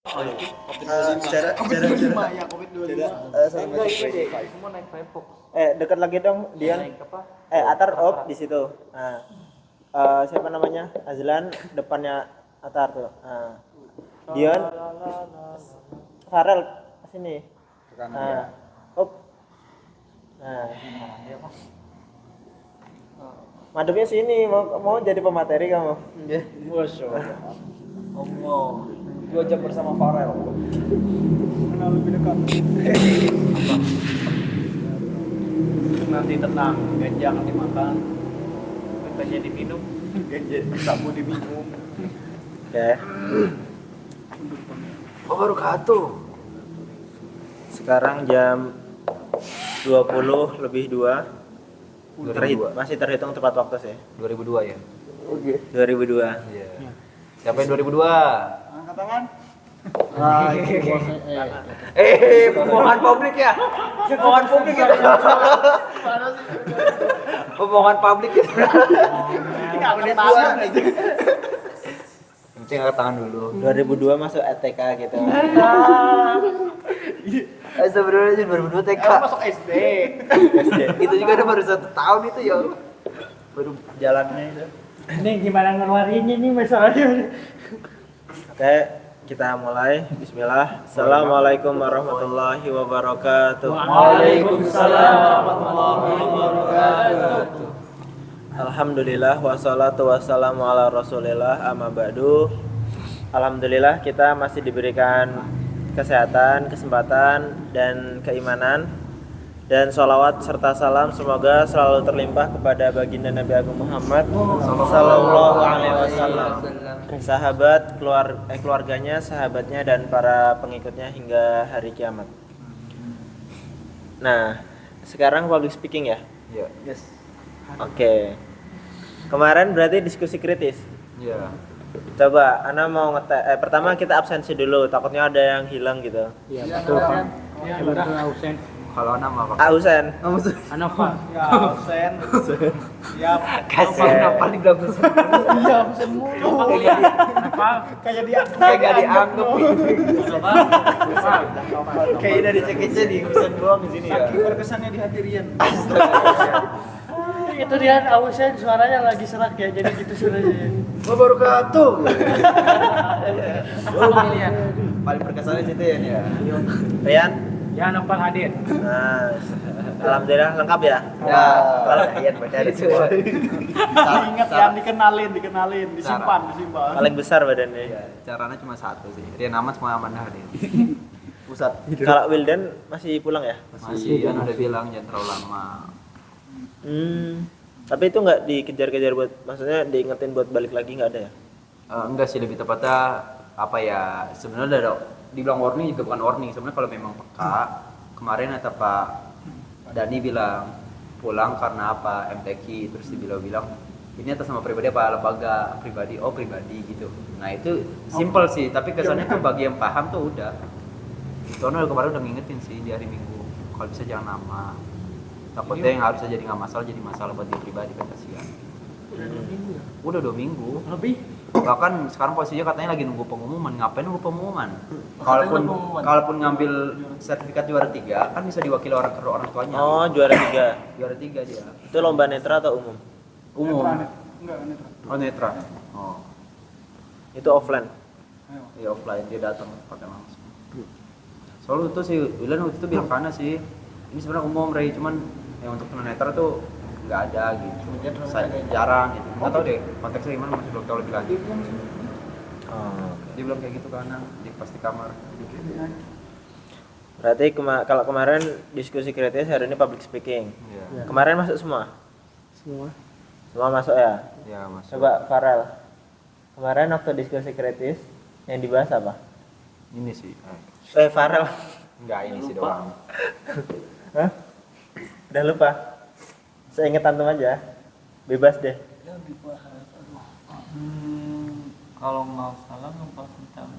Halo. Secara Ya COVID-25. Semua naik Facebook. dekat lagi dong Dian. Naik apa? Atar op di situ. Nah, siapa namanya? Azlan depannya Atar tuh. Nah, Dian Farel sini. Nah, op. Nah, madepnya sini mau jadi pemateri kamu. Masya Allah. 2 jam bersama Farel. Kenal lebih dekat. Nanti tenang, ganja akan dimakan, ganja diminum. Sabu diminum. Oke. Wabarakatuh. Sekarang jam 20 lebih 2. 2002. Masih terhitung tepat waktu sih. 2002 ya. 2002. Iya. Siapa yang 2002? Angkat tangan. Ah, itu Pembohongan publik ya. Pembohongan publik ya. Pembohongan publik ya. Angkat tangan aja. Penting angkat tangan dulu. 2002 masuk ETK gitu. Sebenarnya 2002 TK. Masuk SD. Itu juga udah baru 1 tahun itu ya. Baru jalannya itu. Ini gimana ngeluarinnya nih masalahnya? Oke, kita mulai. Bismillah. Assalamualaikum warahmatullahi wabarakatuh. Waalaikumsalam warahmatullahi wabarakatuh. Alhamdulillah wassalatu wassalamu ala Rasulillah amma ba'du. Alhamdulillah kita masih diberikan kesehatan, kesempatan dan keimanan. Dan sholawat serta salam semoga selalu terlimpah kepada baginda Nabi Agung Muhammad Sallallahu Alaihi Wasallam, sahabat, keluarganya, sahabatnya dan para pengikutnya hingga hari kiamat. Nah, sekarang public speaking ya. Iya. Yes. Oke. Kemarin berarti diskusi kritis. Iya. Coba, Ana mau pertama kita absensi dulu, takutnya ada yang hilang gitu. Iya betul Pak. Ya betul Ausen. Kalau nama apa? Ausen. Anova. Ya, absen. Ya, Kasih apa nih gak bisa? iya absen mulu. Apa? Kayak dia Kayak gak dianggap. Apa? Kayak dari cekecnya di pesan doang di sini ya. saking berkesannya di hati Rian. Itu dia Ausen suaranya lagi serak ya jadi gitu suaranya. Wabarakatuh. Oh pilihan. Paling berkesan di situ ya. Rian. Ya Nopal hadir. Nah, alhamdulillah lengkap ya. Ya. Kalau Rian baca ada semua. Ingat ya, dikenalin, disimpan. Paling besar badannya. Iya, caranya cuma satu sih. Rian Ahmad semua amanah hadir. Pusat. Kalau Wildan masih pulang ya? Masih kan udah bilang jangan terlalu lama. Tapi itu nggak dikejar-kejar buat, maksudnya diingetin buat balik lagi nggak ada ya? Enggak sih, lebih tepatnya apa ya? Sebenarnya ada dibilang warning juga bukan warning. Sebenarnya kalau memang peka, kemarin ada Pak Dani bilang pulang karena apa? MTQ, terus bilang ini atas nama pribadi apa lembaga pribadi? Oh pribadi gitu. Nah itu simple sih, tapi kesannya tuh bagi yang paham tuh udah. Soalnya kemarin udah ngingetin sih di hari Minggu, kalau bisa jangan nama. Takutnya yang harusnya jadi nggak masalah jadi masalah buat dia pribadi kan kasihan. Udah 2 minggu. Lebih. Bahkan sekarang posisinya katanya lagi nunggu pengumuman. Ngapain nunggu pengumuman? Kalaupun ngambil sertifikat juara 3 kan bisa diwakili orang tuanya. Oh, juara 3. Juara 3 dia. Itu lomba netra atau umum? Umum. Enggak, netra. Oh netra. Oh. Itu offline. Iya offline dia datang pakai langsung. Soalnya itu sih Wilan waktu itu bilang karena sih ini sebenarnya umum Ray, cuman yang untuk tunanetra tuh nggak ada gitu. Saya jarang gitu. Nggak tahu deh konteksnya gimana, masih belum tahu lebih lanjut. Oh. Dia bilang kayak gitu karena di pasti kamar. Berarti kalau kemarin diskusi kritis, hari ini public speaking. Iya. Kemarin masuk semua? Semua masuk ya? Ya masuk. Coba Farel. Kemarin waktu diskusi kritis yang dibahas apa? Ini sih. Farel. Enggak ini sih doang. Hah? Udah lupa? Seinget antum aja. Bebas deh. Kalau nggak salah nggak tentang.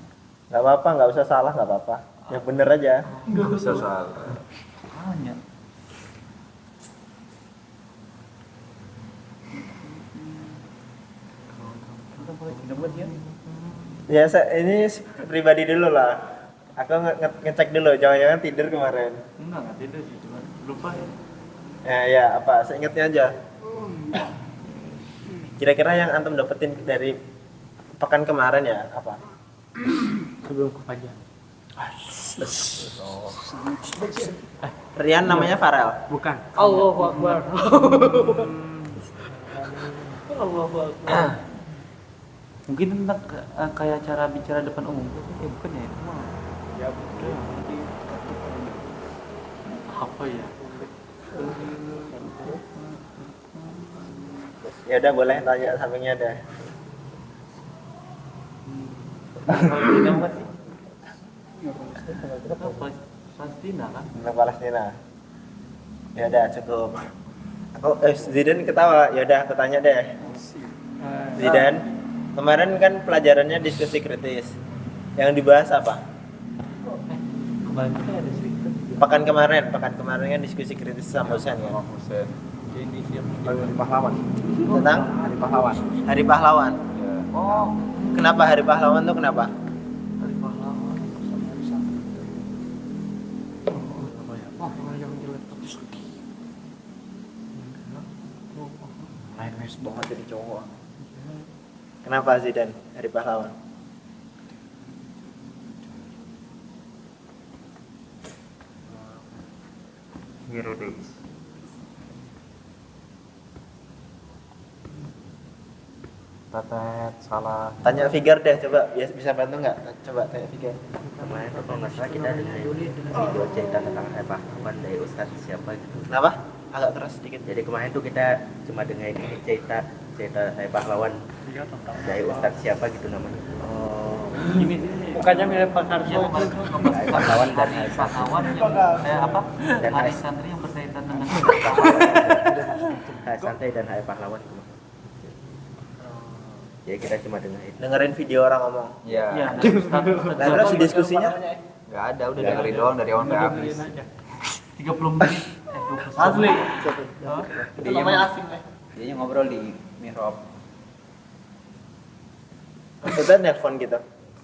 Gak apa-apa, gak usah salah, gak apa-apa. Yang bener aja. Enggak bisa salah. Hanya. Udah boleh dapat ya. Ya, ini pribadi dulu lah. Aku ngecek dulu, jangan-jangan tidur kemarin. Enggak tidur sih, cuma lupa ya. Ya, apa? Seingatnya aja. Kira-kira yang antum dapetin dari pekan kemarin ya apa? Sebelum ke pajak. Rian namanya Farel. Bukan. Allahu Akbar. Allahu Akbar. Mungkin tentang kayak cara bicara depan umum. Bukan ya? Itu mah. Ya betul. Apa ya? Ya udah boleh tanya sampingnya deh. Kalau tidak mati. Palestina kan? Tentang Palestina. Ya udah cukup. Aku Zidan ketawa. Ya udah aku tanya deh. Zidan, kemarin kan pelajarannya diskusi kritis. Yang dibahas apa? Kemarin kita ada cerita. Pekan kemarin kan diskusi kritis sama dosen kan. Ini siap Hari pahlawan. Tentang Hari pahlawan. Hari Pahlawan. Ya. Oh, Kenapa Hari Pahlawan tuh kenapa? hari pahlawan. Apa ya? Oh, yang jelek tapi sedih. Main mes banget jadi cowok. Kenapa Zidan Hari Pahlawan? Hero Days. Tetet, salah. Tanya Figar deh, coba bisa bantu nggak? Coba tanya Figar. Kemarin tuh kalau nggak salah kita dengar video cerita tentang pahlawan dari Ustadz siapa gitu. Kenapa? Agak keras sedikit. Jadi kemarin tuh kita cuma dengar ini cerita saya pahlawan dari Ustadz siapa gitu namanya. Ini Mukanya mirip Pak Karso. Hari pahlawan dan hari pahlawan yang apa? Dan Hari hari santri yang berkaitan dengan hari santai dan hari pahlawan. Jadi kita cuma dengar itu. Dengerin video orang ngomong. Ya. Iya, Nah, terus diskusinya? Enggak ada, udah dengerin doang dari awal sampai habis. 30 menit. Asli. Itu Dia namanya yang- asing ya. Dia ngobrol di mihrab. Maksudnya nelpon gitu.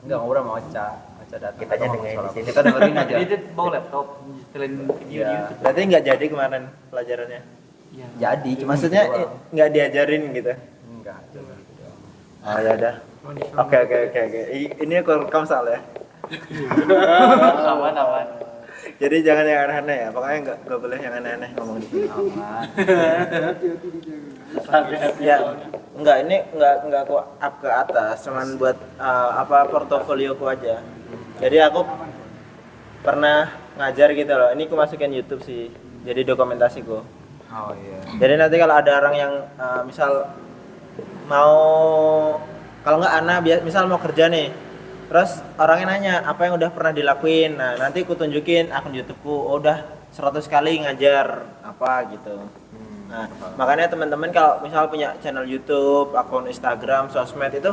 Enggak ngobrol sama Ocha. Ocha datang. Kita aja dengerin di sini. Kita dengerin aja. Jadi dia bawa laptop, setelin video Iya. YouTube. Berarti nggak jadi kemarin pelajarannya. Iya. Jadi cuma Maksudnya gitu doang. nggak diajarin gitu. Enggak, cuma gitu doang. Oh ya udah. Oke. Ini aku rekam soalnya. Aman. Jadi jangan yang aneh-aneh ya. Pokoknya nggak boleh yang aneh-aneh ngomong di sini. Aman. Ya, ini enggak aku up ke atas, cuman buat portofolioku aja. Jadi aku pernah ngajar gitu loh. Ini aku masukin YouTube sih. Jadi dokumentasiku. Oh iya. Jadi nanti kalau ada orang yang misal mau kalau nggak Ana misal mau kerja nih. Terus orangnya nanya apa yang udah pernah dilakuin. Nah, nanti aku tunjukin akun YouTubeku. Oh, udah 100 kali ngajar apa gitu. Nah, makanya teman-teman kalau misal punya channel YouTube, akun Instagram, sosmed itu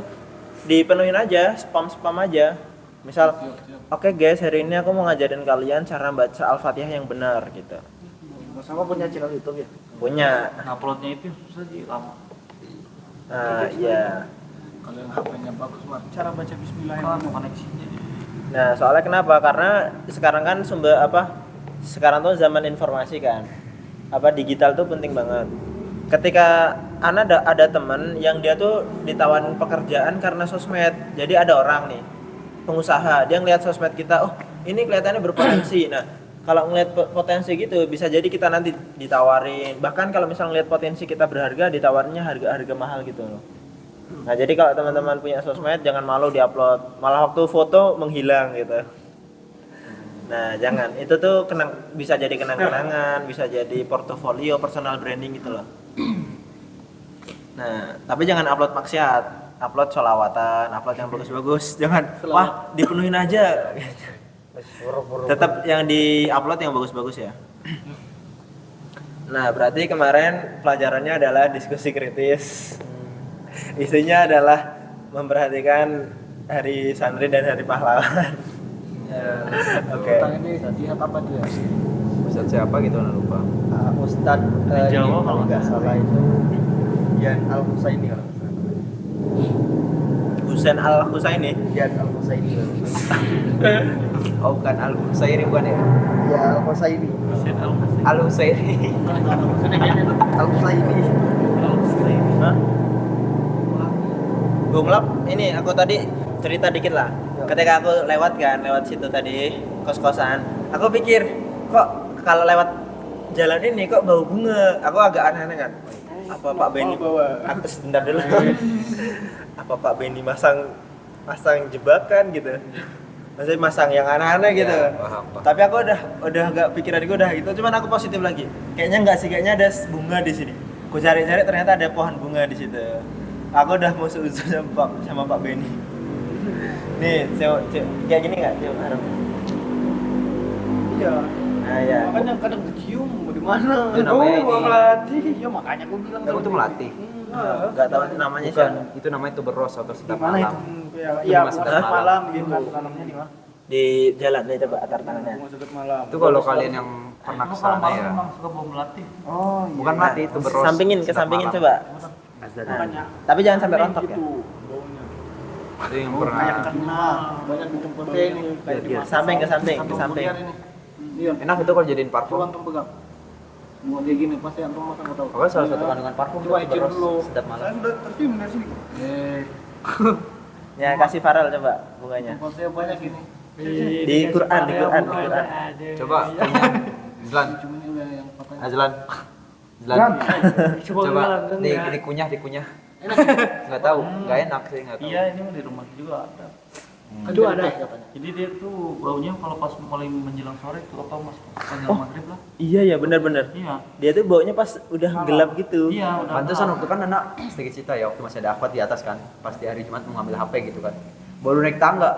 dipenuhin aja, spam aja. Misal, oke guys, hari ini aku mau ngajarin kalian cara baca Al-Fatihah yang benar gitu. Sama punya channel YouTube ya? Punya. Uploadnya itu susah sih, lama. Iya. Kalau yang HP-nya bagus mah cara baca bismillah yang koneksinya. Nah, soalnya kenapa? Karena sekarang kan sekarang tuh zaman informasi kan. Digital tuh penting banget. Ketika Ana ada teman yang dia tuh ditawarin pekerjaan karena sosmed. Jadi ada orang nih, pengusaha, dia ngeliat sosmed kita, oh ini kelihatannya berpotensi. Nah, kalau ngeliat potensi gitu, bisa jadi kita nanti ditawarin. Bahkan kalau misal ngeliat potensi kita berharga, ditawarinnya harga mahal gitu loh. Nah, jadi kalau teman-teman punya sosmed, jangan malu diupload. Malah waktu foto menghilang gitu. Nah, jangan. Itu tuh bisa jadi kenang-kenangan, bisa jadi portofolio, personal branding gitu loh. Nah, tapi jangan upload maksiat. Upload sholawatan, upload yang bagus-bagus. Jangan, wah dipenuhin aja. Tetap yang di-upload yang bagus-bagus ya. Nah, berarti kemarin pelajarannya adalah diskusi kritis. Isinya adalah memperhatikan hari santri dan hari pahlawan. Oke. Ini lihat apa dia? Ustadz siapa gitu nggak lupa. Ustadz Jawa ini kalau nggak salah itu Yan Al Husaini kalau nggak salah. Husain Al Husaini. Ya Al-Husaini. Oh bukan Al Husairi bukan ya? Ya Al-Husaini. Al Husairi. Al-Husaini. Hah? Bung Lap, ini aku tadi cerita dikit lah. Ketika aku lewat situ tadi kos-kosan, aku pikir kok kalau lewat jalan ini kok bau bunga. Aku agak aneh-aneh kan. Apa Pak Benny? Aku sebentar dulu. Apa Pak Benny masang jebakan gitu? Maksudnya masang yang aneh-aneh gitu. Ya, paham. Tapi aku udah agak pikiranku udah gitu. Cuman aku positif lagi. Kayaknya enggak sih, kayaknya ada bunga di sini. Ku cari-cari ternyata ada pohon bunga di situ. Aku udah mau seuzon sama Pak Benny. Nih, kayak gini enggak? Coba harap. Iya. Nah, ya. Makanya kadang kecium bagaimana? Itu namanya ini. melatih. Ya makanya gue bilang Kamu tuh melatih. Enggak tahu namanya Bukan, siapa. itu namanya tuberose atau Di sedap mana malam. itu? Itu Ya, Mas bukan Sedap malam Malam. gitu. Tanamnya di mana? Di jalan deh coba atar tangannya. Rumah Sedap malam. Itu kalau kalian yang pernah Kalau kesana malam ya. memang suka bau melati. Oh, iya. Bukan melatih, tuberose. Sampingin, sedap kesampingin malam. coba. Azan. Makanya. Tapi jangan sampai rontok ya. Gitu, baunya. Itu yang Banyak pernah. kenal, banyak di tempat ini. Kayak di mana? Samping ke samping, ke samping. Iya. Enak itu kalau jadiin Coba parfum. antum pegang. Mau kayak gini pasti antum makan nggak tahu. Pokoknya salah satu kandungan parfum Coba itu icip dulu. tuberose sedap malam. Saya udah tercium dari sini. Ya kasih Farel coba bunganya. Saya banyak ini. Di Quran, di Quran. Coba kunyah. Zlan. Cuma ini udah yang patah. Zlan. Zlan. Coba Coba bilang, dikunyah. Nggak tahu, nggak enak sih, nggak tahu. Iya, ini di rumah juga ada. Itu ada. Jadi dia tuh baunya kalau pas mulai menjelang sore itu apa mas menjelang maghrib lah. Iya ya benar-benar. Iya. Dia tuh baunya pas udah gelap gitu. Iya udah. Pantesan waktu kan anak sedikit cerita ya waktu masih ada akhwat di atas kan, pas di hari Jumat mau ngambil HP gitu kan, baru naik tangga,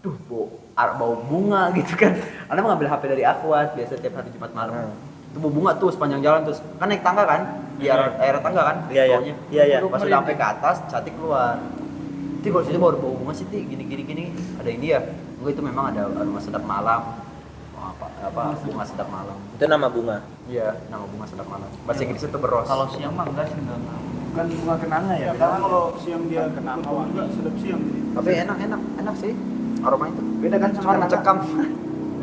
tuh bau bunga gitu kan, anak mau ngambil HP dari akhwat biasa tiap hari Jumat malam, tuh bau bunga tuh sepanjang jalan terus kan naik tangga kan, di area tangga kan, Iya, iya. baunya. Iya, iya. Pas udah sampai ke atas, cantik keluar. Ti kalau situ baru bau bunga sih ti gini ada ini ya, enggak itu memang ada aroma sedap malam. Oh, apa bunga sedap malam. Itu nama bunga. Iya, nama bunga sedap malam. Bahasa Inggrisnya tuh beros. Kalau siang mah enggak sih enggak. Bukan bunga kenanga ya. Karena kalau siang dia kenanga juga sedap siang. Tapi enak sih aroma itu. Beda kan sama Cuma mencekam.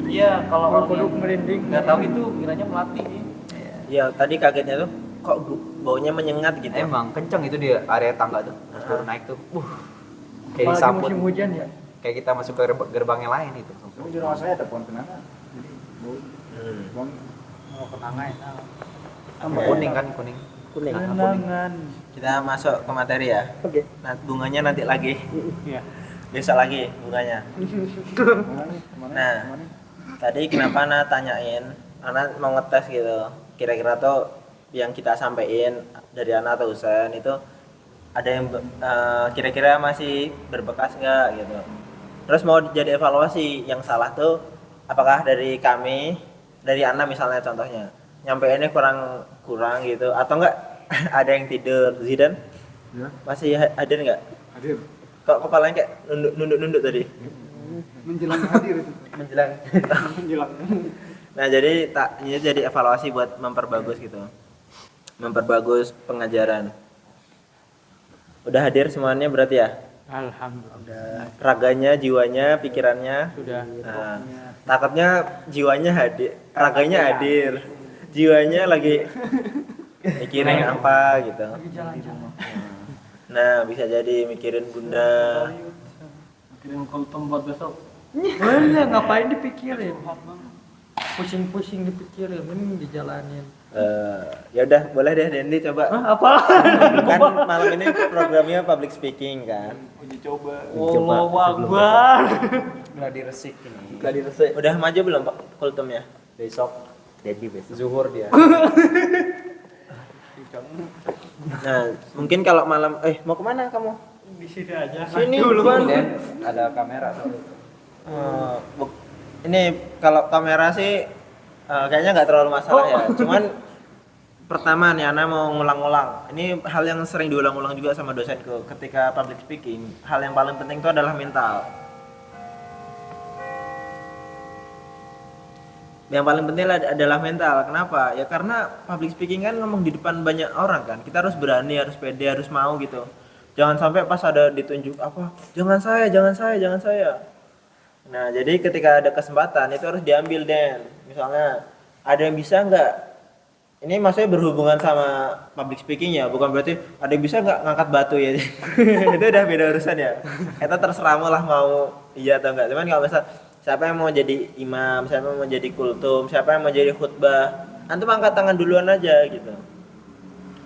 Iya kalau Kalau orang kodok yang merinding. nggak tahu itu kiranya melati. Iya, tadi kagetnya tuh kok baunya menyengat gitu. Emang kenceng itu di area tangga tuh. Pas baru naik tuh. Kayak Apalagi disambut. musim hujan ya. Kayak kita masuk ke gerbang yang lain itu. Tapi di rumah saya ada pohon kenanga. Jadi bau Hmm. bang mau kenanga enak. Kuning kan, kuning. Kuning. Kenangan. Kita masuk ke materi ya. Oke. Nah, bunganya nanti lagi. Iya. Besok lagi bunganya. Nah, tadi kenapa Ana tanyain? Ana mau ngetes gitu. Kira-kira tuh yang kita sampein dari Ana atau Husain itu ada yang kira-kira masih berbekas nggak gitu. Terus mau jadi evaluasi yang salah tuh apakah dari kami, dari Ana misalnya contohnya nyampeinnya kurang gitu atau enggak ada yang tidur. Zidan Ya. masih hadir nggak? Hadir. Kok kepalanya kayak nunduk tadi? Menjelang hadir itu. Menjelang. Menjelang. Nah jadi ini jadi evaluasi buat memperbagus gitu, memperbagus pengajaran. Udah hadir semuanya berarti ya? Alhamdulillah. Raganya, jiwanya, pikirannya. Sudah. Nah, takutnya jiwanya hadir, raganya hadir, jiwanya lagi mikirin apa gitu. Nah bisa jadi mikirin bunda. Kirim kultum buat besok. Boleh ngapain dipikirin? Pusing-pusing dipikirin, mending dijalanin. Ya udah boleh deh Dendi coba. Apa? Kan malam ini programnya public speaking kan. Uji coba. Coba. Allahu Akbar. Gladi resik ini. Gladi resik. Udah maju belum Pak kultumnya? Besok Jadi besok. zuhur dia. Nah, mungkin kalau malam mau kemana kamu? Di sini aja. Sini dulu. duluan. Dan ada kamera tuh. Ini kalau kamera sih kayaknya nggak terlalu masalah ya. Cuman pertama nih Ana mau ngulang-ngulang. Ini hal yang sering diulang-ulang juga sama dosenku ketika public speaking. Hal yang paling penting itu adalah mental. Yang paling penting adalah mental. Kenapa? Ya karena public speaking kan ngomong di depan banyak orang kan. Kita harus berani, harus pede, harus mau gitu. Jangan sampai pas ada ditunjuk apa, jangan saya. Nah, jadi ketika ada kesempatan itu harus diambil Den. Misalnya ada yang bisa nggak? Ini maksudnya berhubungan sama public speaking ya, bukan berarti ada yang bisa nggak ngangkat batu ya. Itu udah beda urusan ya. Kita terserah lah mau iya atau enggak. Cuman kalau misal siapa yang mau jadi imam, siapa yang mau jadi kultum, siapa yang mau jadi khutbah, antum angkat tangan duluan aja gitu.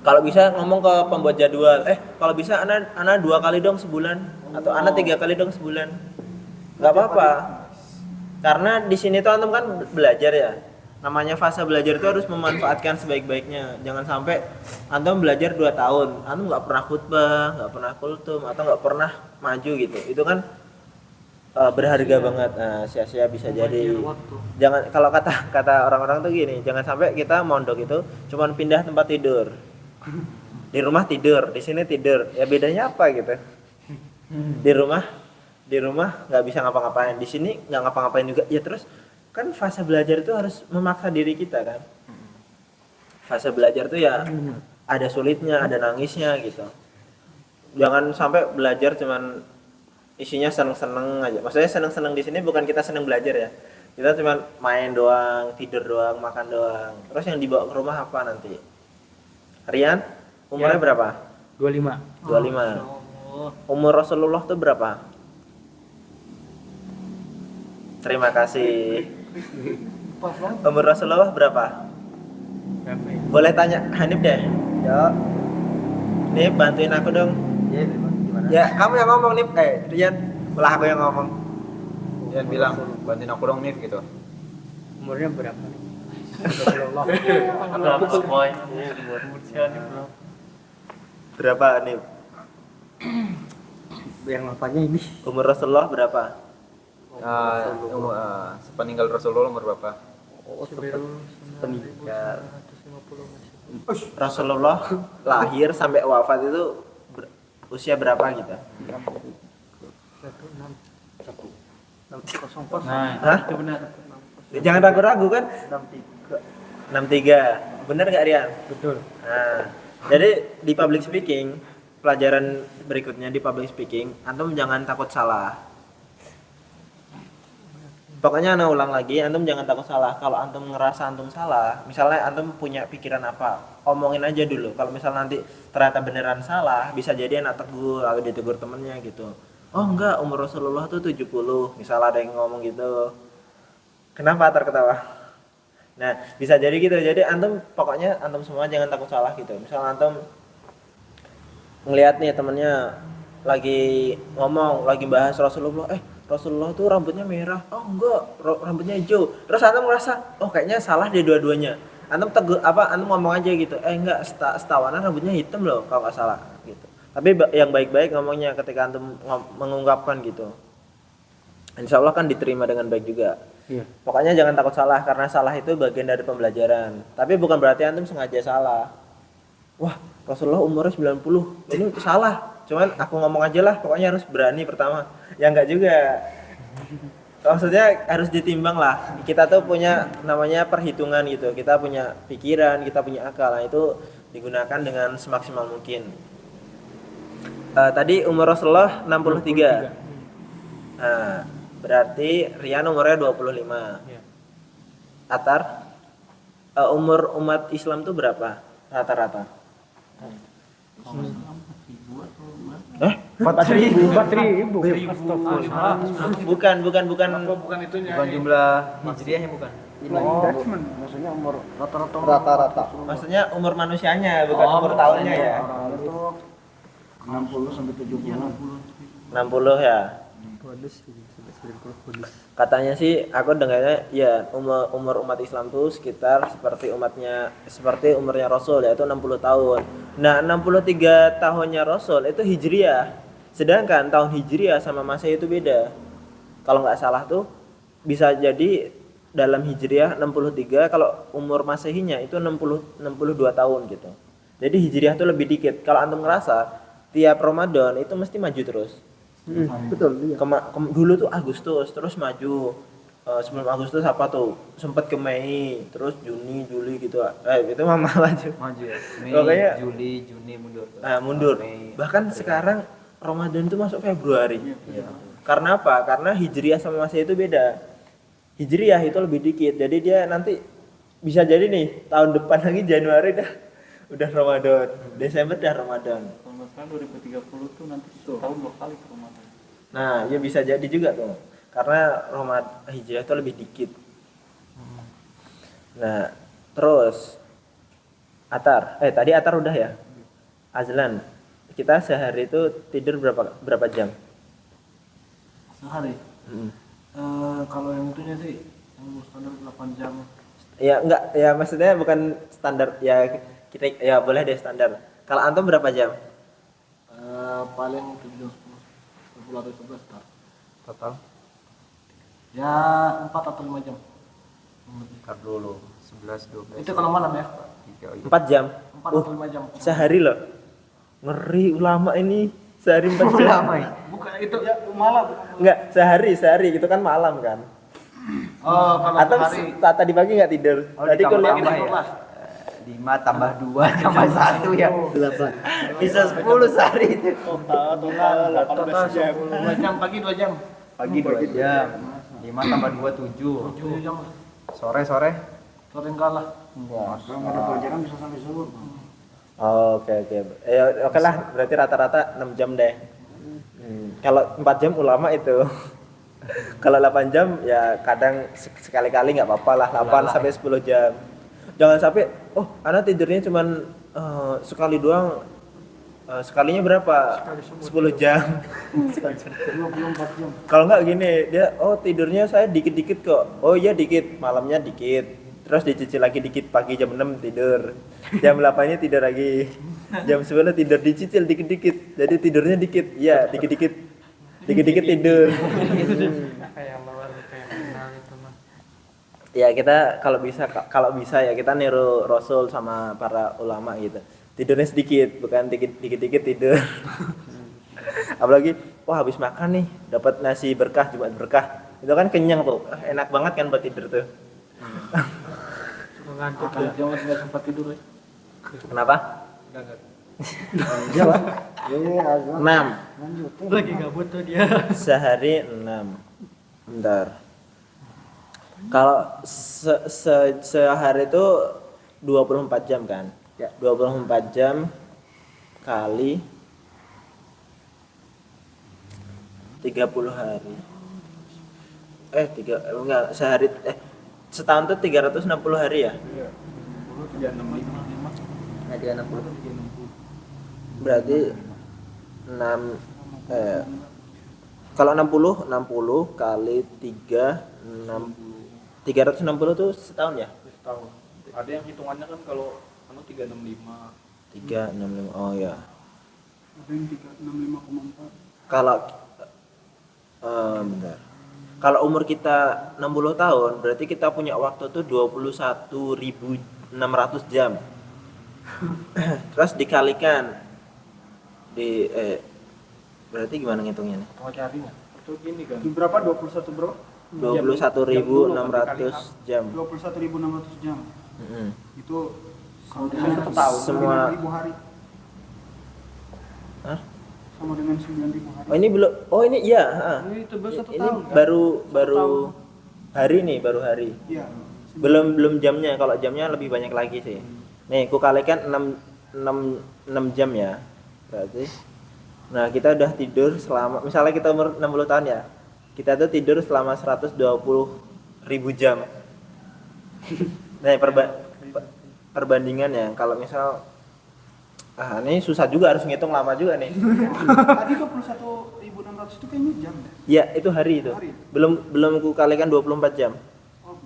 Kalau bisa ngomong ke pembuat jadwal, kalau bisa ana 2 kali dong sebulan atau ana 3 kali dong sebulan. Nggak apa-apa. Karena di sini tuh antum kan belajar ya. Namanya fase belajar itu harus memanfaatkan sebaik-baiknya. Jangan sampai antum belajar 2 tahun, antum nggak pernah khutbah, nggak pernah kultum atau nggak pernah maju gitu. Itu kan berharga banget. Nah, sia-sia bisa jadi. Jangan, kalau kata orang-orang tuh gini, jangan sampai kita mondok itu cuman pindah tempat tidur. Di rumah tidur, di sini tidur. Ya bedanya apa gitu? Di rumah nggak bisa ngapa-ngapain, di sini nggak ngapa-ngapain juga. Ya terus kan fase belajar itu harus memaksa diri kita kan. Fase belajar tuh ya ada sulitnya, ada nangisnya gitu. Jangan sampai belajar cuman isinya seneng-seneng aja. Maksudnya seneng-seneng di sini bukan kita seneng belajar ya. Kita cuman main doang, tidur doang, makan doang. Terus yang dibawa ke rumah apa nanti? Rian, umurnya berapa? 25. 25. Umur Rasulullah tuh berapa? Terima kasih. Umur Rasulullah berapa? Boleh tanya Hanif deh. Ya. Nih bantuin aku dong. Iya, gimana? Ya, kamu yang ngomong nih. Rian, malah aku yang ngomong. Dia bilang bantuin aku dong nih gitu. Umurnya berapa? Berapa nih? Yang apanya ini? Umur Rasulullah berapa? Sepeninggal Rasulullah umur berapa? Peninggal. Rasulullah lahir sampai wafat itu usia berapa gitu? Nah, Hah? itu benar. Jangan ragu-ragu kan? 63. Bener nggak Rian? Betul. Nah, jadi di public speaking, pelajaran berikutnya di public speaking, antum jangan takut salah. Pokoknya ana ulang lagi, antum jangan takut salah. Kalau antum ngerasa antum salah, misalnya antum punya pikiran apa, omongin aja dulu. Kalau misal nanti ternyata beneran salah, bisa jadi anak tegur atau ditegur temennya gitu. Oh enggak, umur Rasulullah tuh 70. Misal ada yang ngomong gitu. Kenapa terketawa? Nah, bisa jadi gitu. Jadi antum pokoknya antum semua jangan takut salah gitu. Misal antum ngelihat nih temennya lagi ngomong, lagi bahas Rasulullah, Rasulullah tuh rambutnya merah. Oh enggak, rambutnya hijau. Terus antum ngerasa, oh kayaknya salah di dua-duanya. Antum tegur antum ngomong aja gitu. Enggak, setawanan rambutnya hitam loh kalau nggak salah gitu. Tapi yang baik-baik ngomongnya ketika antum mengungkapkan gitu. Insya Allah kan diterima dengan baik juga. Iya. Pokoknya jangan takut salah, karena salah itu bagian dari pembelajaran. Tapi bukan berarti antum sengaja salah. Wah, Rasulullah umurnya 90. Ini salah. Cuman aku ngomong aja lah, pokoknya harus berani pertama. Ya enggak juga. Maksudnya harus ditimbang lah. Kita tuh punya namanya perhitungan gitu. Kita punya pikiran, kita punya akal. Nah, itu digunakan dengan semaksimal mungkin. Tadi umur Rasulullah 63. Nah, berarti Rian umurnya 25. Iya. Atar, umur umat Islam tuh berapa rata-rata? 4.000. Bukan Bukan itunya. Bukan jumlah hijriahnya bukan. Engagement, maksudnya umur rata-rata. Maksudnya umur manusianya, bukan umur tahunnya ya. itu 60 sampai 70. 60 ya. Bonus sampai 90 bonus. Katanya sih aku dengarnya ya umur umat Islam tuh sekitar seperti umurnya Rasul, yaitu 60 tahun. Nah, 63 tahunnya Rasul itu Hijriah. Sedangkan tahun Hijriah sama Masehi itu beda. Kalau nggak salah tuh bisa jadi dalam Hijriah 63, kalau umur Masehinya itu 62 tahun gitu. Jadi Hijriah tuh lebih dikit. Kalau antum ngerasa tiap Ramadan itu mesti maju terus. Betul, iya. Dulu tuh Agustus terus maju, sebelum Agustus apa tuh? Sempet ke Mei, terus Juni, Juli gitu. Itu mah maju. Maju ya. Mei, Pokoknya- Juli, Juni mundur. Mundur. Mei, Bahkan April. sekarang Ramadan itu masuk Februari. Iya. Karena apa? Karena Hijriah sama Masehi itu beda. Hijriah itu lebih dikit. Jadi dia nanti bisa jadi nih tahun depan lagi Januari udah Ramadan. Desember dah Ramadan. Kalau nggak salah 2030 tuh nanti tahun 2 kali ke Ramadan. Nah, ya bisa jadi juga tuh. Karena Hijriah itu lebih dikit. Nah, terus tadi Atar udah ya? Azlan. Kita sehari itu tidur berapa jam? Sehari. Mm. Kalau yang itunya sih yang standar 8 jam. Ya enggak, ya maksudnya bukan standar ya kita ya boleh deh standar. Kalau antum berapa jam? Paling 7 jam 10 atau 11 tak. Total Ya 4 atau 5 jam. ntar dulu 11 12. Itu kalau malam ya. 3 oh iya. 4 jam. 4 atau 5 jam. Sehari loh. Ngeri ulama ini sehari 4 jam. Lama ya? Bukan itu ya malam. Enggak, sehari itu kan malam kan. Oh, kalau Atau hari tadi pagi enggak tidur. Tadi kuliah ditambah ya. 5 tambah 2 tambah 1 ya. 8. Bisa 10 sehari itu. total 18 jam. 2 jam pagi 2 jam. Pagi 2 jam. 5 tambah 2 7. 7 jam. Sore. Sore enggak lah. Kalau ada pelajaran bisa sampai subuh. Oke. Oke lah, berarti rata-rata 6 jam deh. Kalau 4 jam ulama itu. Kalau 8 jam ya kadang sekali-kali nggak apa-apa lah, 8 sampai 10 jam. Jangan sampai anak tidurnya cuman sekali doang. Sekalinya berapa? 10 jam. 24 jam. Kalau nggak gini, dia tidurnya saya dikit-dikit kok. Oh iya dikit, malamnya dikit. Terus dicicil lagi dikit, pagi jam 6 tidur. Jam 8-nya tidur lagi. Jam 10 tidur dicicil dikit-dikit. Jadi tidurnya dikit. Iya, dikit-dikit. Dikit-dikit tidur. Kayak lawar kayak kenal itu mah. Ya kita kalau bisa ya kita niru Rasul sama para ulama gitu. Tidurnya sedikit, bukan dikit-dikit tidur. Apalagi habis makan nih dapat nasi berkah, Jumat berkah. Itu kan kenyang tuh. Enak banget kan buat tidur tuh. Ngantuk Kalau ya. jam enggak sempat tidur ya. Kenapa? Iya, Pak. Iya, 6. Lagi gabut tuh dia. Sehari 6. Bentar. Kalau sehari itu 24 jam kan? Ya. 24 jam kali 30 hari. Sehari setahun tuh 360 hari ya? Iya. 365. Nah, 360. Berarti 6 kalau 60 kali 360 tuh setahun ya? Setahun. Ada yang hitungannya kan kalau 365. 365. Oh ya. Ada yang 365,4. Kalau bentar. Kalau umur kita 60 tahun, berarti kita punya waktu tuh 21.600 jam. Terus dikalikan berarti gimana ngitungnya nih? Mau carinya. Itu gini kan. Di berapa? 21, Bro? 21.600 jam. 21.600 jam. Mm-hmm. Itu sama dengan 1 tahun. Semua- 9.000 hari. Hah? Sama dengan 9.000 hari. Oh ini belum. Oh ini iya. Itu baru 1 Ini tahun. Kan? baru hari nih, baru hari. Iya. Belum jamnya. Kalau jamnya lebih banyak lagi sih. Nih, ku kalikan 6 jam ya. Berarti nah, kita udah tidur selama misalnya kita umur 60 tahun ya. Kita tuh tidur selama 120.000 jam. Nah, perbandingannya kalau misal ini susah juga harus ngitung lama juga nih. Tadi 21.600 itu kayaknya jam ya? Ya, itu hari itu. Hari. Belum ku kalikan 24 jam. Oh.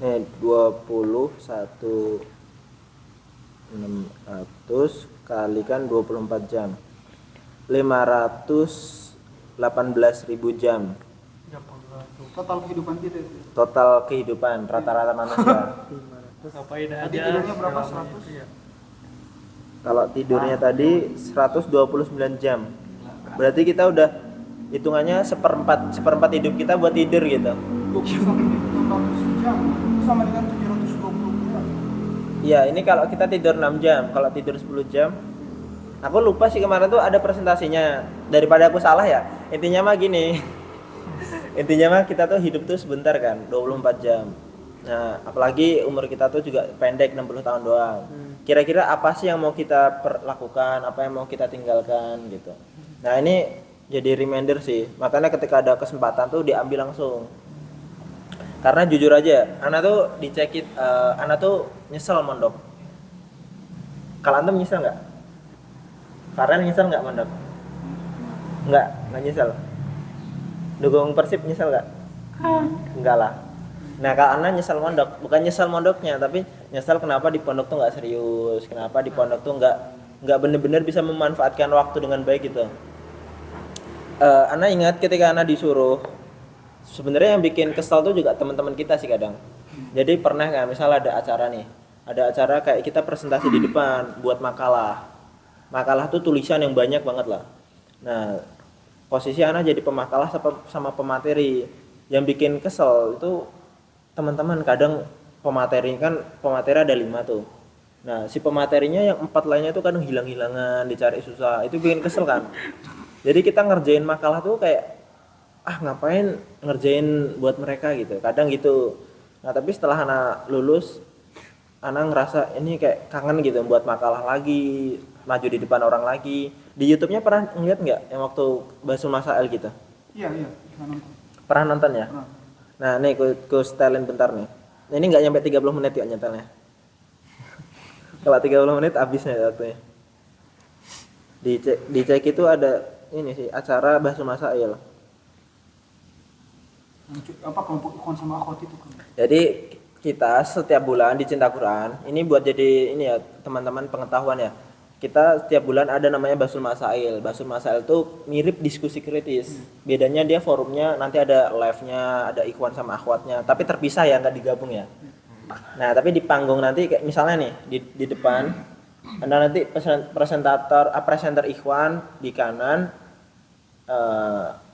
Nih 21.600 kalikan 24 jam. 518.000 jam. Total kehidupan kita itu. Total kehidupan rata-rata manusia. Ngapain aja? Tadi tidurnya berapa? 100? Iya. Kalau tidurnya tadi 129 jam. Berarti kita udah hitungannya seperempat hidup kita buat tidur gitu. 20 sampai 600 jam itu sama dengan 720 bulan. Iya, ini kalau kita tidur 6 jam, kalau tidur 10 jam. Aku lupa sih kemarin tuh ada presentasinya. Daripada aku salah ya. Intinya mah gini. Intinya mah kita tuh hidup tuh sebentar kan, 24 jam. Nah, apalagi umur kita tuh juga pendek, 60 tahun doang. Kira-kira apa sih yang mau kita lakukan, apa yang mau kita tinggalkan gitu. Nah, ini jadi reminder sih. Makanya ketika ada kesempatan tuh diambil langsung. Karena jujur aja, Ana tuh dicekit, Ana tuh nyesel mondok. Kalau antum nyesel nggak? Farel nyesel nggak mondok? Nggak nyesel. Dukung Persib nyesel nggak? Enggak lah. Nah, kalau Ana nyesel mondok, bukan nyesel mondoknya, tapi nyesel kenapa di pondok tuh nggak serius, kenapa di pondok tuh nggak bener-bener bisa memanfaatkan waktu dengan baik gitu. Ana ingat ketika Ana disuruh, sebenarnya yang bikin kesal tuh juga teman-teman kita sih kadang. Jadi pernah kan, misal ada acara nih, ada acara kayak kita presentasi di depan buat makalah. Makalah tuh tulisan yang banyak banget lah. Nah, posisi Ana jadi pemakalah sama pemateri. Yang bikin kesel itu teman-teman kadang pemateri ada 5 tuh. Nah, si pematerinya yang 4 lainnya tuh kadang hilang-hilangan, dicari susah. Itu bikin kesel kan. Jadi kita ngerjain makalah tuh kayak ngapain ngerjain buat mereka gitu. Kadang gitu. Nah, tapi setelah Ana lulus, Ana ngerasa ini kayak kangen gitu buat makalah lagi, maju di depan orang lagi. Di YouTube-nya pernah ngeliat nggak yang waktu Basul Masail gitu? Iya, nonton. Pernah nonton ya? Pernah. Nah, nih ku setelin bentar nih. Nah, ini nggak nyampe 30 menit ya nyetelnya. Kalau 30 menit habisnya waktunya. Dicek itu ada ini sih acara Basul Masail. Apa kelompok ikhwan sama akhwat itu kan? Jadi kita setiap bulan di Cinta Quran, ini buat jadi ini ya teman-teman pengetahuan ya. Kita setiap bulan ada namanya Basul Masail. Basul Masail itu mirip diskusi kritis. Bedanya dia forumnya nanti ada live-nya, ada ikhwan sama akhwatnya, tapi terpisah ya, nggak digabung ya. Nah, tapi di panggung nanti kayak misalnya nih di depan ada nanti presenter ikhwan di kanan,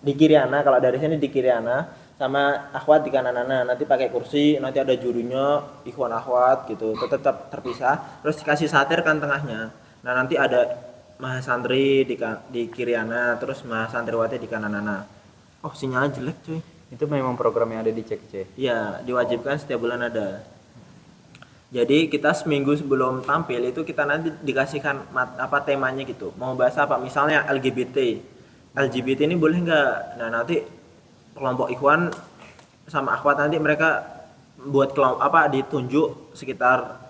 di kiri Ana, kalau dari sini di kiri Ana, sama akhwat di kanan Ana. Nanti pakai kursi, nanti ada jurinya ikhwan akhwat gitu, tetap terpisah. Terus dikasih satir kan tengahnya. Nah, nanti ada mahasantri di kiri Ana, terus mahasantriwati di kanan Ana. Oh, sinyalnya jelek cuy. Itu memang program yang ada di CEC. Iya, diwajibkan setiap bulan ada. Jadi kita seminggu sebelum tampil itu kita nanti dikasihkan temanya gitu. Mau bahas apa? Misalnya LGBT. LGBT ini boleh nggak? Nah, nanti kelompok ikhwan sama akhwat nanti mereka buat ditunjuk sekitar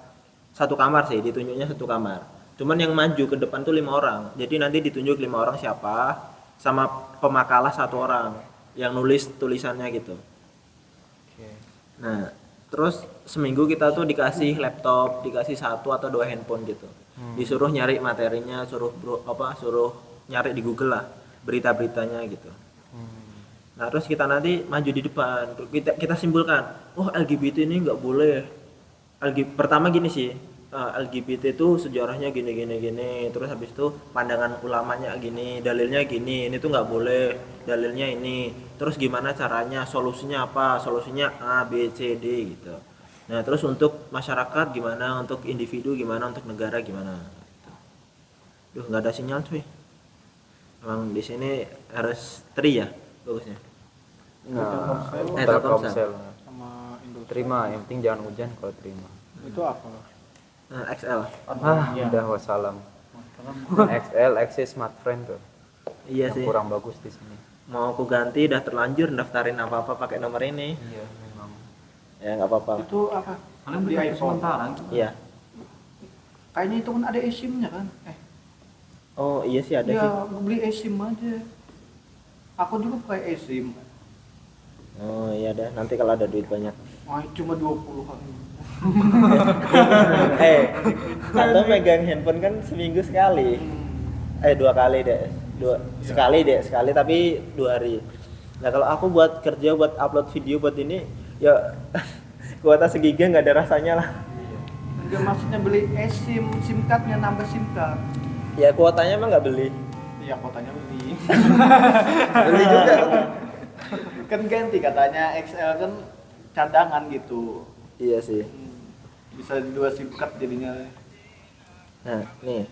1 kamar sih, ditunjuknya 1 kamar. Cuman yang maju ke depan tuh 5 orang. Jadi nanti ditunjuk 5 orang siapa, sama pemakalah 1 orang yang nulis tulisannya gitu. Nah, terus seminggu kita tuh dikasih laptop, dikasih 1 atau 2 handphone gitu. Disuruh nyari materinya, suruh nyari di Google lah berita-beritanya gitu. Nah, terus kita nanti maju di depan, kita simpulkan, LGBT ini nggak boleh. Pertama gini sih, LGBT itu sejarahnya gini, terus habis itu pandangan ulamanya gini, dalilnya gini, ini tuh nggak boleh, dalilnya ini, terus gimana caranya, solusinya apa, solusinya A, B, C, D gitu. Nah, terus untuk masyarakat gimana, untuk individu gimana, untuk negara gimana. Duh, nggak ada sinyal cuy. Emang di sini harus tri ya bagusnya. Nah, Telkomsel Sama Indo. terima, yang penting jangan hujan kalau terima. Itu apa? Nah, XL. Udah wassalam. XL Access Smart Friend tuh. Iya yang sih. kurang bagus di sini. Mau aku ganti udah terlanjur daftarin apa-apa pakai nomor ini. Iya, memang. Ya nggak apa-apa. Itu apa? Kalian Di beli iPhone. sementara. Iya. Kayaknya itu kan ada eSIM-nya kan? Oh iya sih ada sih. Ya, beli eSIM aja. Aku juga pakai eSIM. Oh iya dah. Nanti kalau ada duit banyak. Wah, cuma 20-an. Atau megang handphone kan seminggu sekali. 2 kali deh. Sekali tapi 2 hari. Nah, kalau aku buat kerja, buat upload video buat ini, ya kuota segiga nggak ada rasanya lah. Enggak, maksudnya beli SIM cardnya, nambah SIM card. Ya kuotanya emang nggak beli. Iya, kuotanya beli. Beli juga. Kan ganti katanya XL kan cadangan gitu. Iya sih. Bisa 2 SIM card jadinya. Nah, nih.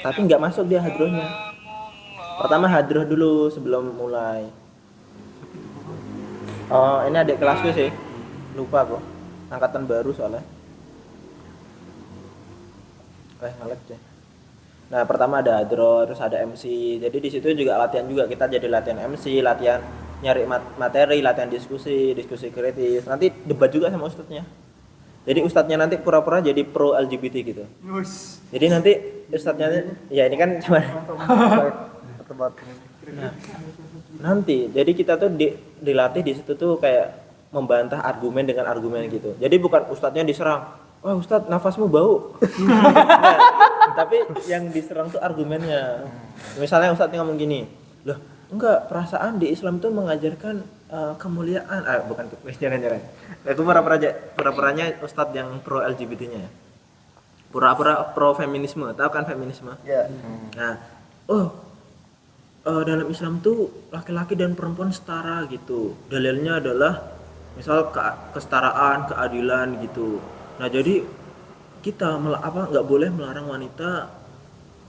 Tapi nggak masuk dia hadrohnya. Pertama hadroh dulu sebelum mulai. Oh, ini adik kelasku sih. Lupa kok. Angkatan baru soalnya. Ngelek deh. Nah, pertama ada hadroh, terus ada MC. Jadi di situ juga latihan juga, kita jadi latihan MC, latihan nyari materi, latihan diskusi kritis. Nanti debat juga sama ustadznya. Jadi ustadznya nanti pura-pura jadi pro LGBT gitu. Jadi nanti ustadznya ya ini kan cuma nah, nanti jadi kita tuh dilatih di situ tuh kayak membantah argumen dengan argumen gitu. Jadi bukan ustadznya diserang, wah ustadz nafasmu bau. Nah, tapi yang diserang tuh argumennya. Misalnya ustadznya ngomong gini, loh enggak, perasaan di Islam tuh mengajarkan kemuliaan, bukan jangan. Itu pura-puranya ustadz yang pro LGBT-nya. Pura-pura pro feminisme, tahu kan feminisme? Iya. Nah, dalam Islam tuh laki-laki dan perempuan setara gitu. Dalilnya adalah misal kesetaraan, keadilan gitu. Nah, jadi kita nggak boleh melarang wanita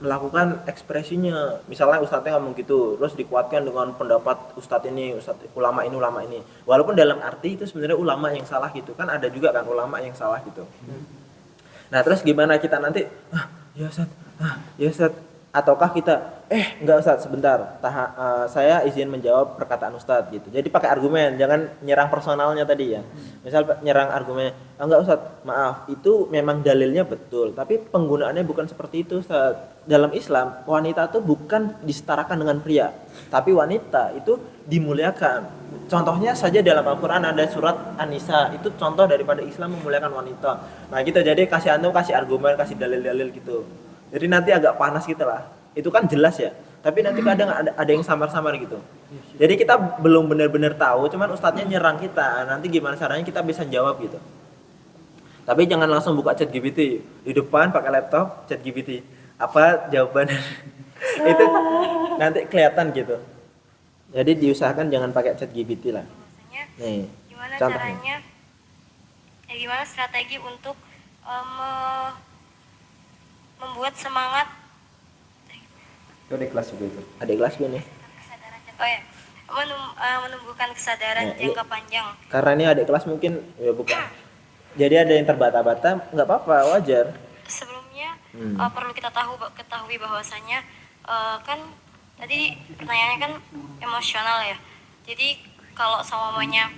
melakukan ekspresinya. Misalnya ustadznya ngomong gitu, terus dikuatkan dengan pendapat ustadz ini, ulama ini. Walaupun dalam arti itu sebenarnya ulama yang salah gitu. Kan ada juga kan ulama yang salah gitu. Nah, terus gimana kita nanti? Ya ustadz. Ataukah kita enggak ustadz, sebentar. Saya izin menjawab perkataan ustadz gitu. Jadi pakai argumen, jangan nyerang personalnya tadi ya. Misal nyerang argumennya, enggak ustadz, maaf, itu memang dalilnya betul, tapi penggunaannya bukan seperti itu ustadz. Dalam Islam, wanita itu bukan disetarakan dengan pria, tapi wanita itu dimuliakan. Contohnya saja dalam Al-Quran ada surat An-Nisa, itu contoh daripada Islam memuliakan wanita. Nah kita jadi kasih argumen, kasih dalil-dalil gitu. Jadi nanti agak panas gitu lah. Itu kan jelas ya. Tapi nanti kadang ada yang samar-samar gitu. Jadi kita belum benar-benar tahu, cuman ustadznya nyerang kita. Nanti gimana caranya kita bisa jawab gitu. Tapi jangan langsung buka ChatGPT di depan pakai laptop ChatGPT. Apa jawabannya? Itu nanti kelihatan gitu. Jadi diusahakan jangan pakai ChatGPT lah. Nih, gimana contohnya. caranya? Gimana strategi untuk membuat semangat Itu di kelas juga itu. Adik kelas gue nih. kesadaran menumbuhkan kesadaran Nah, jangka panjang. Karena ini adik kelas mungkin ya bukan. Jadi ada yang terbata-bata, nggak apa-apa, wajar. Sebelumnya perlu kita ketahui bahwasanya kan tadi pertanyaannya kan emosional ya. Jadi kalau semuanya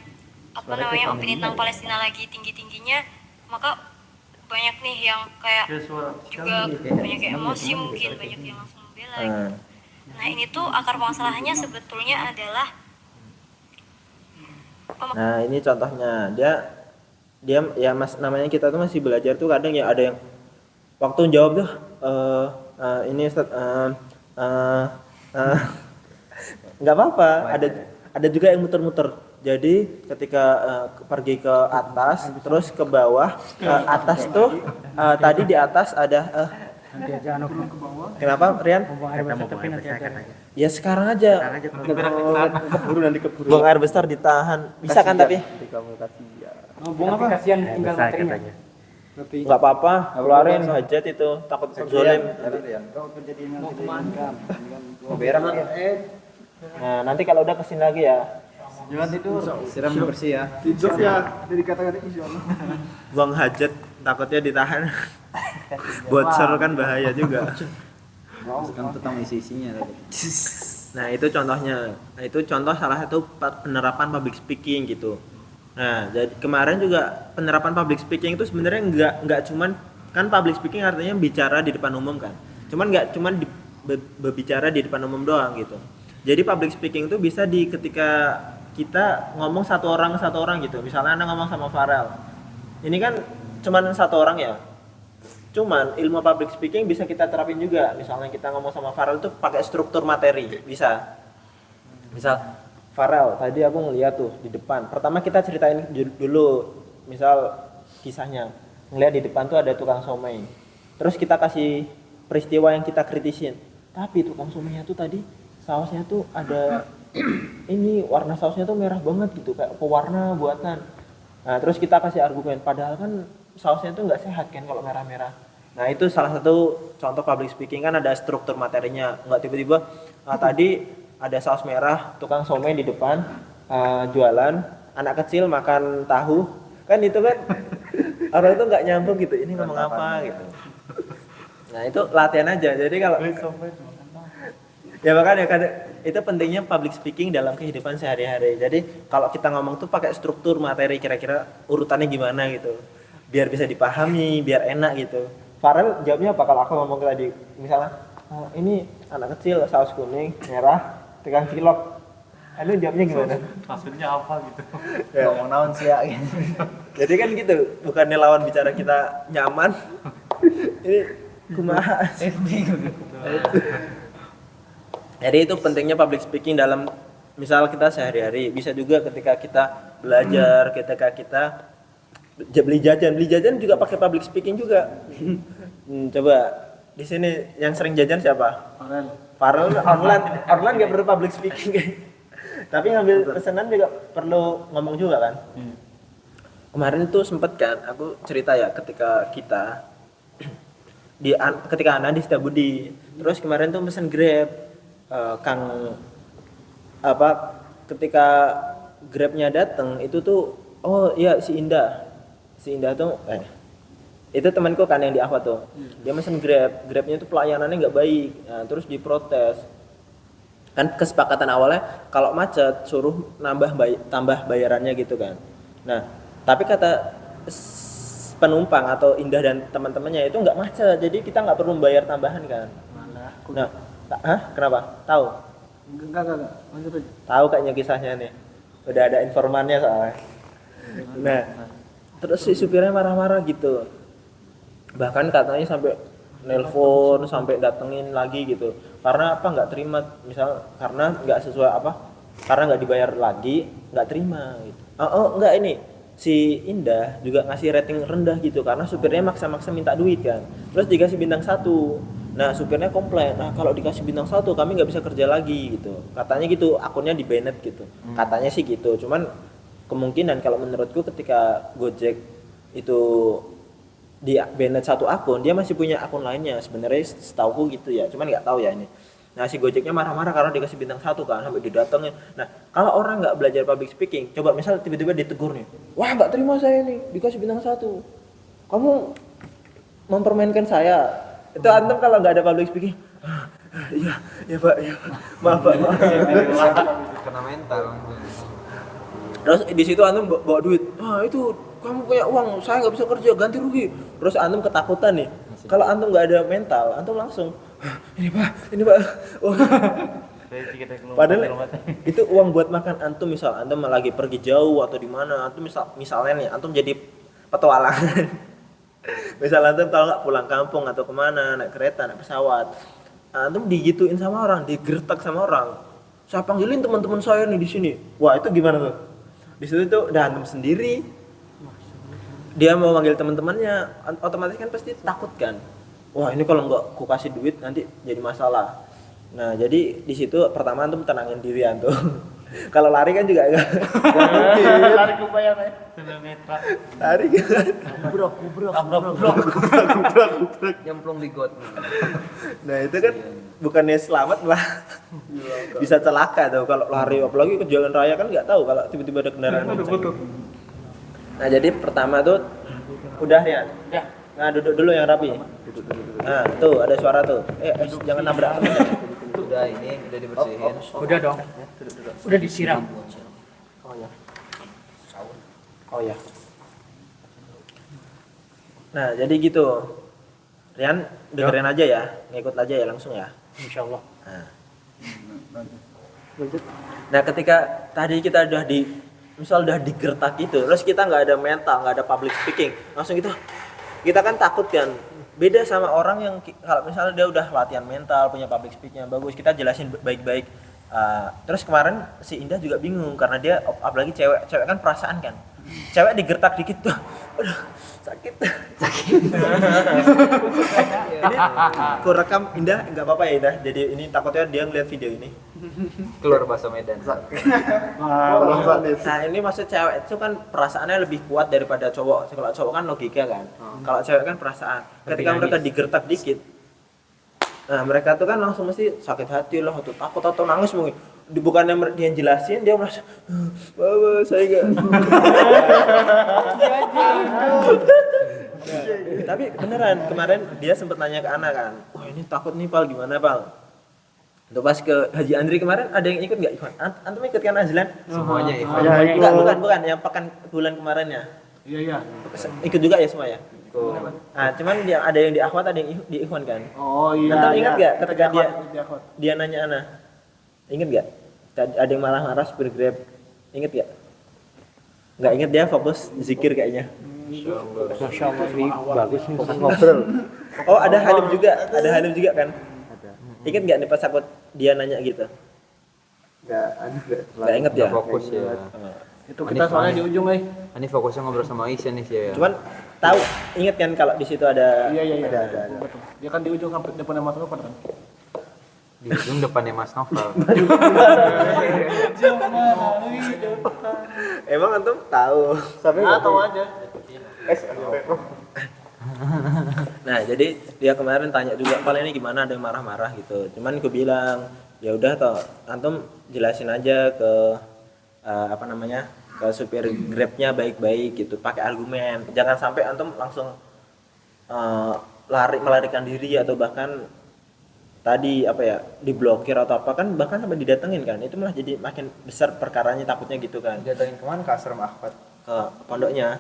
opini tentang Palestina lagi tinggi-tingginya, maka banyak nih yang kayak juga banyak yang emosi, mungkin banyak yang langsung membela gitu. Nah ini tuh akar masalahnya sebetulnya adalah Nah ini contohnya dia ya namanya kita tuh masih belajar tuh, kadang ya ada yang waktu jawab tuh ini nggak apa-apa, ada juga yang muter-muter. Jadi ketika pergi ke atas terus ke bawah, atas tuh tadi di atas ada kenapa Rian? Ya sekarang aja. Keburu nanti keburu. Buang air besar ditahan. Bisa kan tapi? Buang apa? Kasihan tinggal materinya. Enggak apa-apa, keluarin hajat itu, takut zolim. Mau kemana? Mau berak ya? Nah, nanti kalau udah kesini lagi ya. Jangan tidur, siram bersih ya. Tidur ya, dari kata-kata insyaallah. Buang hajat takutnya ditahan. Bocor kan bahaya juga. Kan tentang isi-isinya tadi. Nah, itu contohnya. Nah, itu contoh salah satu penerapan public speaking gitu. Nah, jadi kemarin juga penerapan public speaking itu sebenarnya enggak cuman, kan public speaking artinya bicara di depan umum kan. Cuman enggak cuman berbicara di depan umum doang gitu. Jadi public speaking itu bisa ketika kita ngomong satu orang gitu. Misalnya Anda ngomong sama Farel. Ini kan cuman satu orang ya. Cuman ilmu public speaking bisa kita terapin juga. Misalnya kita ngomong sama Farel itu pakai struktur materi, bisa. Misal Farel, tadi aku ngeliat tuh di depan. Pertama kita ceritain dulu, misal kisahnya. Ngeliat di depan tuh ada tukang somai. Terus kita kasih peristiwa yang kita kritisin. Tapi tukang somenya tuh tadi sausnya tuh ada ini warna sausnya tuh merah banget gitu, kayak pewarna buatan. Nah terus kita kasih argumen, padahal kan sausnya tuh nggak sehat kan kalau merah-merah. Nah itu salah satu contoh public speaking, kan ada struktur materinya, nggak tiba-tiba tadi ada saus merah, tukang somai di depan jualan, anak kecil makan tahu, kan itu kan orang itu nggak nyambung gitu, ini ngomong apa gitu. Nah itu latihan aja, jadi kalau ya makanya kan itu pentingnya public speaking dalam kehidupan sehari-hari. Jadi kalau kita ngomong tuh pakai struktur materi, kira-kira urutannya gimana gitu, biar bisa dipahami, biar enak gitu. Farel jawabnya apa kalau aku ngomong tadi, misalnya ini anak kecil saus kuning merah tukang cilok, lu jawabnya gimana? Maksudnya apa gitu? Ya. Ngomong naon sih ya gitu. Jadi kan gitu, bukannya lawan bicara kita nyaman, ini kumaha. Jadi itu pentingnya public speaking dalam misal kita sehari-hari, bisa juga ketika kita belajar, ketika kita beli jajan juga pakai public speaking juga. Coba di sini yang sering jajan siapa? Farel online nggak perlu public speaking. Tapi ngambil pesanan juga perlu ngomong juga kan. Kemarin tuh sempet kan aku cerita ya ketika kita ketika Ana di Setiabudi, terus kemarin tuh pesen Grab, ketika Grabnya datang itu tuh oh iya si Indah tuh itu temanku kan yang di Ava tuh, dia mesen Grabnya tuh pelayanannya nggak baik, nah, terus diprotes. Kan kesepakatan awalnya kalau macet suruh tambah bayarannya gitu kan. Nah tapi kata penumpang atau Indah dan teman-temannya itu nggak macet, jadi kita nggak perlu bayar tambahan kan. Nah kenapa? Tahu? Enggak. Tahu kayaknya kisahnya nih, udah ada informannya soalnya. Nah terus si supirnya marah-marah gitu, bahkan katanya sampai nelpon, sampai datengin lagi gitu, karena apa nggak terima, misal karena nggak sesuai karena nggak dibayar lagi, nggak terima gitu. Nggak, ini si Indah juga ngasih rating rendah gitu karena supirnya maksa-maksa minta duit kan, terus dikasih bintang 1. Nah supirnya komplain, nah kalau dikasih bintang 1 kami nggak bisa kerja lagi gitu, katanya gitu, akunnya di banned gitu, katanya sih gitu. Cuman kemungkinan kalau menurutku ketika Gojek itu di banned 1 akun, dia masih punya akun lainnya sebenarnya, setauku gitu ya, cuman nggak tahu ya ini. Nah si Gojeknya marah-marah karena dikasih bintang 1 kan, sampai didatengin. Nah kalau orang nggak belajar public speaking, coba misal tiba-tiba ditegur nih, wah nggak terima saya nih dikasih bintang 1, kamu mempermainkan saya. Itu antum kalau nggak ada public speaking, ya pak, maaf. Kena mental. Terus di situ antum bawa duit, itu kamu punya uang, saya nggak bisa kerja, ganti rugi. Terus antum ketakutan nih, kalau antum nggak ada mental, antum langsung ini pak, oh. Padahal itu uang buat makan antum, misal antum lagi pergi jauh atau di mana, antum misalnya nih antum jadi petualangan. Misal antum kalau nggak pulang kampung atau kemana, naik kereta, naik pesawat, antum digituin sama orang, digertak sama orang, saya panggilin teman-teman saya nih di sini, wah itu gimana tuh? Di situ tuh udah antum sendiri, dia mau manggil teman-temannya, otomatis kan pasti takut kan, wah ini kalau nggak ku kasih duit nanti jadi masalah. Nah jadi di situ pertama antum tenangin diri antum. Kalau lari kan juga enggak mungkin. Lari kupaya kayak Lari kan. Kubrak. Nyemplung di got. Nah itu kan bukannya selamat malah bisa celaka tuh kalau lari, apalagi ke jalan raya kan nggak tahu kalau tiba-tiba ada kendaraan. Nah jadi pertama tuh udah ya. Nah duduk dulu yang rapi. Nah tuh ada suara tuh. Jangan nabrak. Udah dibersihin. Udah dong. Udah disiram. Oh ya. Nah jadi gitu. Rian dengerin aja ya, ngikut aja ya langsung ya. Insyaallah. Nah ketika tadi kita udah udah digertak gitu, terus kita nggak ada mental, nggak ada public speaking, langsung kita kan takut kan. Beda sama orang yang kalau misalnya dia udah latihan mental, punya public speakingnya bagus, kita jelasin baik-baik Terus kemarin si Indah juga bingung karena dia apalagi cewek kan perasaan kan. Cewek digertak dikit tuh, aduh sakit. Ini ku rekam Indah nggak apa-apa ya Indah. Jadi ini takutnya dia ngeliat video ini. Keluar bahasa Medan. Nah ini maksud cewek itu kan perasaannya lebih kuat daripada cowok. Kalau cowok kan logika kan. Kalau cewek kan perasaan. Ketika mereka digertak dikit, nah mereka tuh kan langsung mesti sakit hati lah, atau takut atau nangis mungkin. Bukannya dia jelasin, dia merasa, Baba saya enggak. Tapi beneran kemarin dia sempat nanya ke Ana kan, wah ini takut nih Pal, gimana Pal? Untuk pas ke Haji Andri kemarin ada yang ikut nggak Ikhwan? Antum ikut kan Azlan? Semuanya Ikhwan. Enggak, bukan yang pekan bulan kemarinnya. Iya. Ikut juga ya semua ya? Nah, cuman dia ada yang di Akhwat, ada yang di Ikhwan kan? Oh iya. Antum ingat nggak ketika Akhwat. dia nanya Ana? Ingat nggak? Ada yang malah marah supir Grab. Ingat nggak? Nggak ingat, dia fokus zikir kayaknya. Masya Allah ini bagus nih fokus ngobrol. Oh ada Halim juga kan? Ingat nggak nih pas aku dia nanya gitu? Nggak inget ya? Nggak fokus ya. Itu kita soalnya di ujung Ini fokusnya ngobrol sama Isya nih sih ya. Cuman tahu, inget kan kalau di situ ada. Iya. Ada. Betul. Dia kan di ujung sampai depannya Mas Novel kan. Di ujung depannya Mas Novel. Emang antum tahu? Tahu aja. Nah jadi dia kemarin tanya juga, Pal ini gimana, ada yang marah-marah gitu. Cuman aku bilang ya udah toh, antum jelasin aja ke ke supir Grabnya baik-baik gitu, pakai argumen. Jangan sampai antum langsung melarikan diri atau bahkan tadi diblokir atau apa kan, bahkan sampai didatengin kan. Itu malah jadi makin besar perkaranya, takutnya gitu kan. Datangin kemana? Ke Asram Ahmad. Ke pondoknya.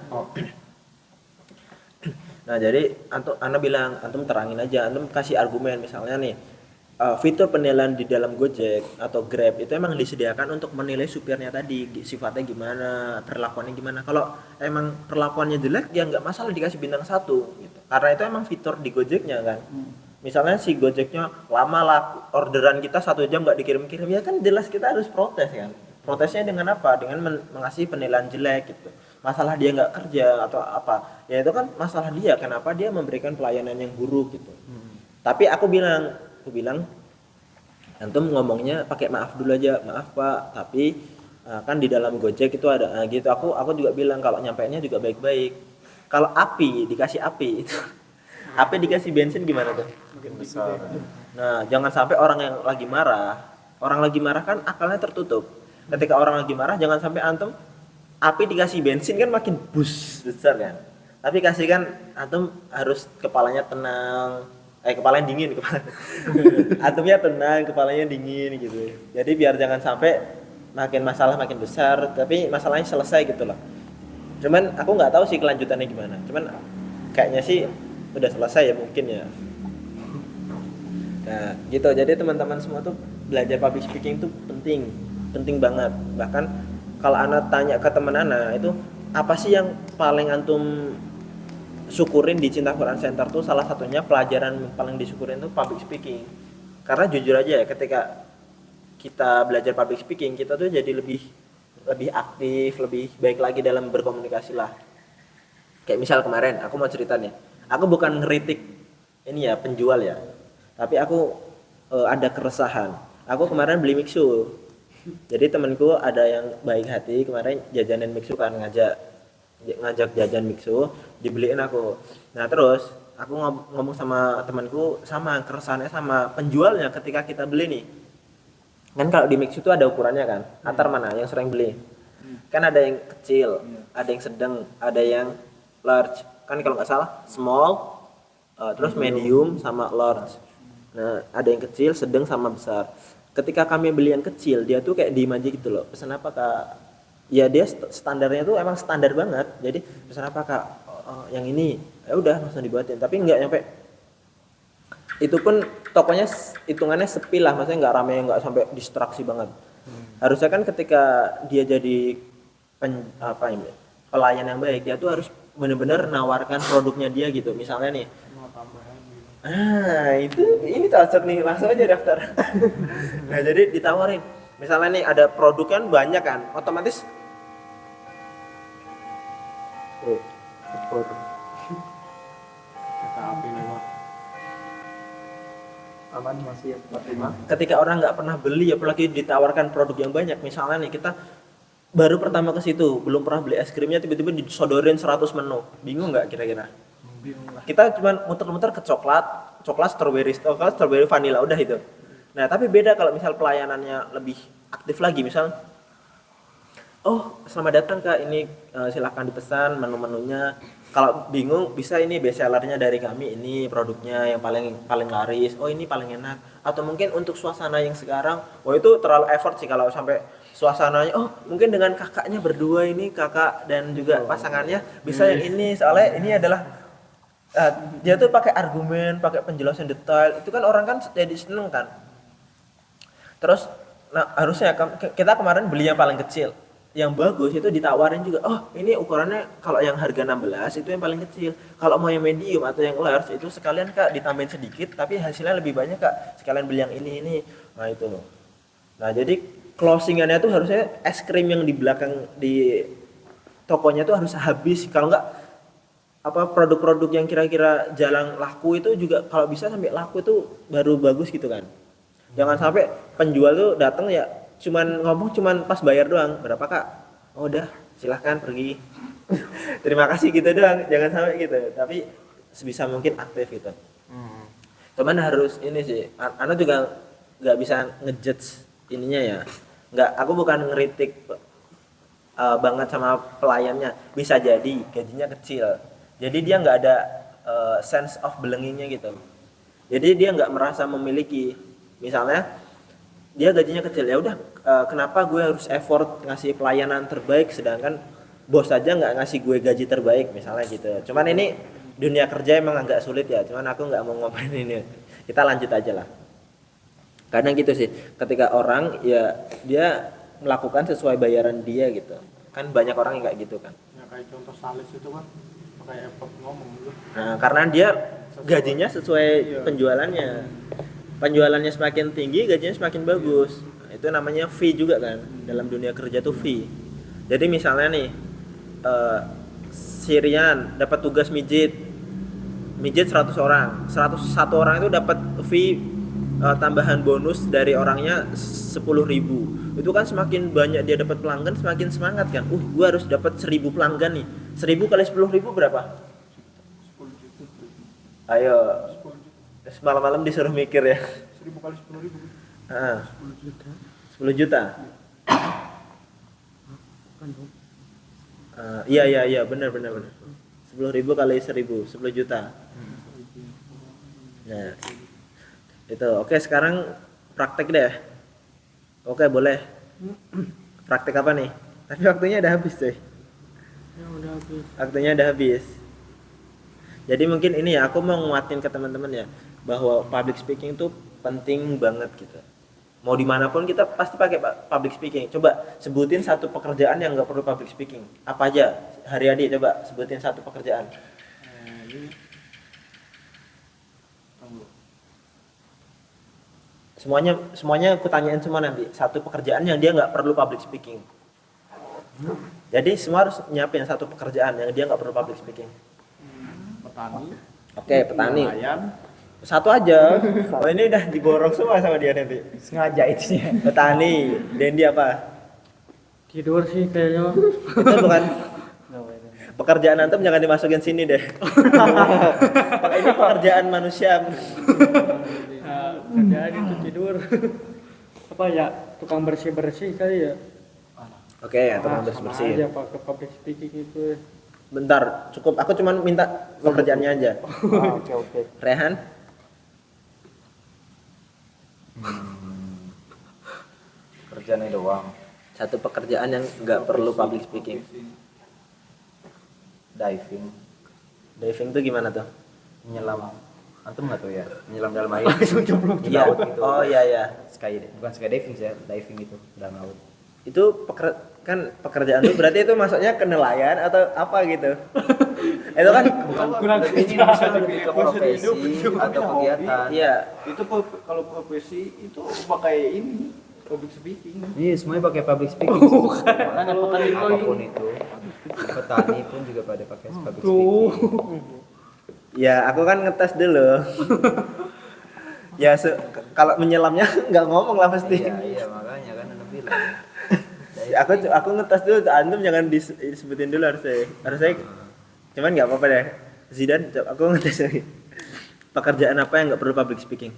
Nah jadi Ana bilang antum terangin aja, antum kasih argumen misalnya nih, fitur penilaian di dalam Gojek atau Grab itu emang disediakan untuk menilai supirnya tadi, sifatnya gimana, perlakuannya gimana. Kalau emang perlakuannya jelek ya nggak masalah dikasih bintang 1 gitu. Karena itu emang fitur di Gojeknya kan. Misalnya si Gojeknya lama lah, orderan kita 1 jam nggak dikirim-kirim, ya kan jelas kita harus protes kan. Protesnya dengan apa? Dengan mengasih penilaian jelek gitu. Masalah dia nggak kerja atau apa, ya itu kan masalah dia, kenapa dia memberikan pelayanan yang buruk gitu. Tapi aku bilang antum ngomongnya pakai maaf dulu aja, maaf Pak, tapi kan di dalam Gojek itu ada gitu. Aku juga bilang kalau nyampainya juga baik-baik. Kalau dikasih api itu api dikasih bensin gimana tuh? Mungkin besar. Nah jangan sampai orang lagi marah kan akalnya tertutup. Ketika orang lagi marah jangan sampai antum api dikasih bensin kan makin besar kan. Tapi kasih kan antum harus kepalanya tenang, kepalanya dingin, antumnya tenang, kepalanya dingin gitu. Jadi biar jangan sampai masalah makin besar, tapi masalahnya selesai gitu loh. Cuman aku nggak tahu sih kelanjutannya gimana. Cuman kayaknya sih udah selesai ya mungkin ya. Nah gitu. Jadi teman-teman semua tuh belajar public speaking tuh penting banget. Bahkan kalau Ana tanya ke teman Ana itu apa sih yang paling antum syukurin di Cinta Quran Center tuh, salah satunya pelajaran paling disyukurin tuh public speaking. Karena jujur aja ya, ketika kita belajar public speaking kita tuh jadi lebih aktif, lebih baik lagi dalam berkomunikasi lah. Kayak misal kemarin aku mau cerita nih, aku bukan ngeritik ini ya penjual ya, tapi aku ada keresahan. Aku kemarin beli mixu. Jadi temanku ada yang baik hati kemarin jajanin mixu kan, ngajak jajan mixu, dibeliin aku. Nah terus aku ngomong sama temanku, sama keresahannya sama penjualnya ketika kita beli nih. Kan kalau di mixu itu ada ukurannya kan, antar mana yang sering beli. Kan ada yang kecil, ada yang sedang, ada yang large. Kan kalau nggak salah small, terus medium sama large. Nah ada yang kecil, sedang sama besar. Ketika kami beli yang kecil, dia tuh kayak diem aja gitu loh. Pesan apa Kak? Ya dia standarnya tuh emang standar banget. Jadi pesan apa Kak? Yang ini. Ya udah langsung dibuatin. Tapi nggak nyampe. Itu pun tokonya hitungannya sepi lah. Maksudnya nggak rame, nggak sampai distraksi banget. Harusnya kan ketika dia jadi pelayan yang baik, dia tuh harus benar-benar nawarkan produknya dia gitu. Misalnya nih. Ini cocok nih, langsung aja daftar. Nah jadi ditawarin, misalnya nih ada produk kan banyak kan, otomatis Kereta api lewat. Aman masih ya 45. ketika orang nggak pernah beli, apalagi ditawarkan produk yang banyak, misalnya nih kita baru pertama ke situ, belum pernah beli es krimnya, tiba-tiba disodorin 100 menu, bingung nggak kira-kira? Bingung lah. Kita cuma muter-muter ke coklat strawberry vanilla, udah itu. Nah tapi beda kalau misal pelayanannya lebih aktif lagi, misal oh selamat datang Kak, ini silahkan dipesan menu-menunya, kalau bingung bisa ini best sellernya dari kami, ini produknya yang paling laris, oh ini paling enak. Atau mungkin untuk suasana yang sekarang, wah itu terlalu effort sih kalau sampai suasananya, oh mungkin dengan kakaknya berdua ini, kakak dan juga pasangannya bisa yang ini, soalnya ini adalah dia tuh pakai argumen, pakai penjelasan detail, itu kan orang kan jadi seneng kan. Terus nah harusnya kita kemarin beli yang paling kecil, yang bagus itu ditawarin juga, oh ini ukurannya kalau yang harga 16 itu yang paling kecil, kalau mau yang medium atau yang large itu sekalian Kak ditambahin sedikit tapi hasilnya lebih banyak Kak, sekalian beli yang ini. Nah itu, nah jadi closingannya tuh harusnya es krim yang di belakang di tokonya tuh harus habis, kalau enggak apa produk-produk yang kira-kira jarang laku itu juga kalau bisa sampai laku itu baru bagus gitu kan. Jangan sampai penjual tuh datang ya cuman pas bayar doang, berapa Kak? Oh udah, silahkan pergi. Terima kasih gitu doang, jangan sampai gitu. Tapi sebisa mungkin aktif gitu. Cuman harus ini sih, Ana juga nggak bisa ngejudge ininya ya. Aku bukan ngeritik banget sama pelayannya. Bisa jadi gajinya kecil, jadi dia nggak ada sense of belongingnya gitu. Jadi dia nggak merasa memiliki. Misalnya dia gajinya kecil, ya udah kenapa gue harus effort ngasih pelayanan terbaik sedangkan bos aja nggak ngasih gue gaji terbaik misalnya gitu. Cuman ini dunia kerja emang agak sulit ya, cuman aku nggak mau ngomongin ini, kita lanjut aja lah. Kadang gitu sih, ketika orang ya dia melakukan sesuai bayaran dia gitu kan, banyak orang yang kayak gitu kan Ya kayak contoh Salis itu kan kayak effort ngomong gitu. nah karena dia gajinya sesuai penjualannya semakin tinggi gajinya semakin bagus. Nah, itu namanya fee juga kan, dalam dunia kerja tuh fee. Jadi misalnya nih Sirian dapat tugas mijit 100 orang, 101 orang itu dapat fee tambahan bonus dari orangnya 10.000. Itu kan semakin banyak dia dapat pelanggan semakin semangat kan, gue harus dapat 1.000 pelanggan nih. 1.000 kali 10.000 berapa? 10 juta. Ayo 10 juta. malam-malam disuruh mikir ya. 1000 kali 10.000. 10 juta. 10 juta. Iya benar. 10.000 kali 1.000 10 juta. Nah itu oke, sekarang praktek deh. Oke boleh. Praktek apa nih? Tapi waktunya udah habis cuy. Ya udah habis. Waktunya udah habis. Jadi mungkin ini ya, aku mau nguatin ke teman-teman ya, bahwa public speaking tuh penting banget gitu. Mau dimanapun kita pasti pakai public speaking. Coba sebutin satu pekerjaan yang nggak perlu public speaking. Apa aja? Haryadi coba sebutin satu pekerjaan. Semuanya aku tanyain semua nanti. Satu pekerjaan yang dia nggak perlu public speaking. Jadi semua harus nyiapin satu pekerjaan yang dia nggak perlu public speaking. Petani. Oke, petani. Nelayan. Satu aja. Oh ini udah diborong semua sama dia nanti. Sengaja itu ya. Petani. Dendi apa? Tidur sih kayaknya. Itu bukan pekerjaan antum, jangan dimasukin sini deh. Ini pekerjaan manusia. Kerjaan itu tidur. Apa ya, tukang bersih-bersih kali ya. Oke, ya teman Sama bersih. aja pakai public speaking itu. Bentar, cukup. Aku cuma minta pekerjaannya aja. Oke. Rehan? Kerjanya doang. Satu pekerjaan yang nggak perlu public speaking. Diving, Diving tuh gimana tuh? menyelam. Antum nggak tahu ya? Menyelam dalam air. Iya. Oh iya. Bukan skydiving sih, diving itu dalam laut. Itu kan pekerjaan tuh berarti itu masuknya ke nelayan atau apa gitu? Itu kan Ini bisa lebih ke profesi atau kegiatan. iya. Itu kalau profesi itu pakai ini public speaking. Iya, semuanya pakai public speaking. Makanya petani Apapun itu. Petani pun juga pada pakai public speaking. Ya, aku kan ngetes dulu. Ya, kalau menyelamnya nggak ngomong lah pasti. Iya, makanya kan Anda bilang. Ya, aku ngetes dulu, antum jangan disebutin dulu harusnya. Cuman nggak apa-apa deh. Zidan, aku ngetes lagi. Pekerjaan apa yang nggak perlu public speaking?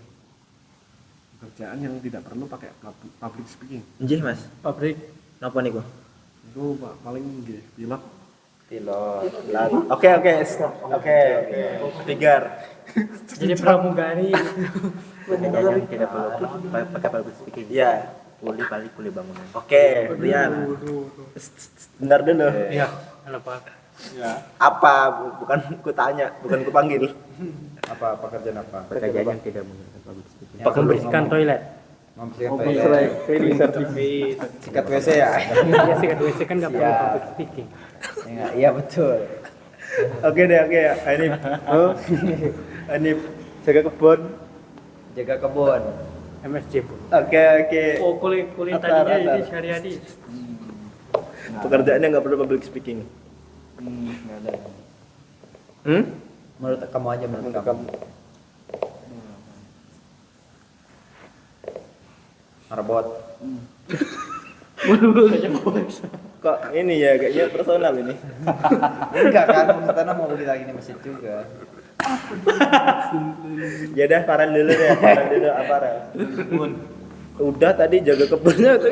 Pekerjaan yang tidak perlu pakai public speaking. Nggih, Mas. Pabrik. Napa niku? Itu paling nggih pilot. Pilot. Oke. Tigar. Jadi pramugari. Pekerjaan yang tidak perlu pakai public speaking. Iya. Kuli bangunan. Oke, Rian. Bentar dulu. Iya, kenapa? Apa? Bukan ku tanya, bukan ku panggil. Apa pekerjaan apa? Pekerjaan yang tidak menggunakan public speaking. Membersihkan toilet. Membersihkan toilet. Sikat WC ya? Ya sikat WC kan nggak perlu public speaking. Iya betul. Oke deh, oke. Ini jaga kebun. Jaga kebun. MSC pun. Oke. Oh kulit Atar. tadinya ini Syariadi. Pekerjaan yang nggak perlu public speaking. Nggak ada. Menurut kamu aja menurut kamu. Marbot. Kok ini ya kayaknya personal ini. Enggak kan, maksudnya mau beli lagi di masjid juga. Ya udah Farel dulu apa Farel? Udah tadi jaga kebunnya tuh.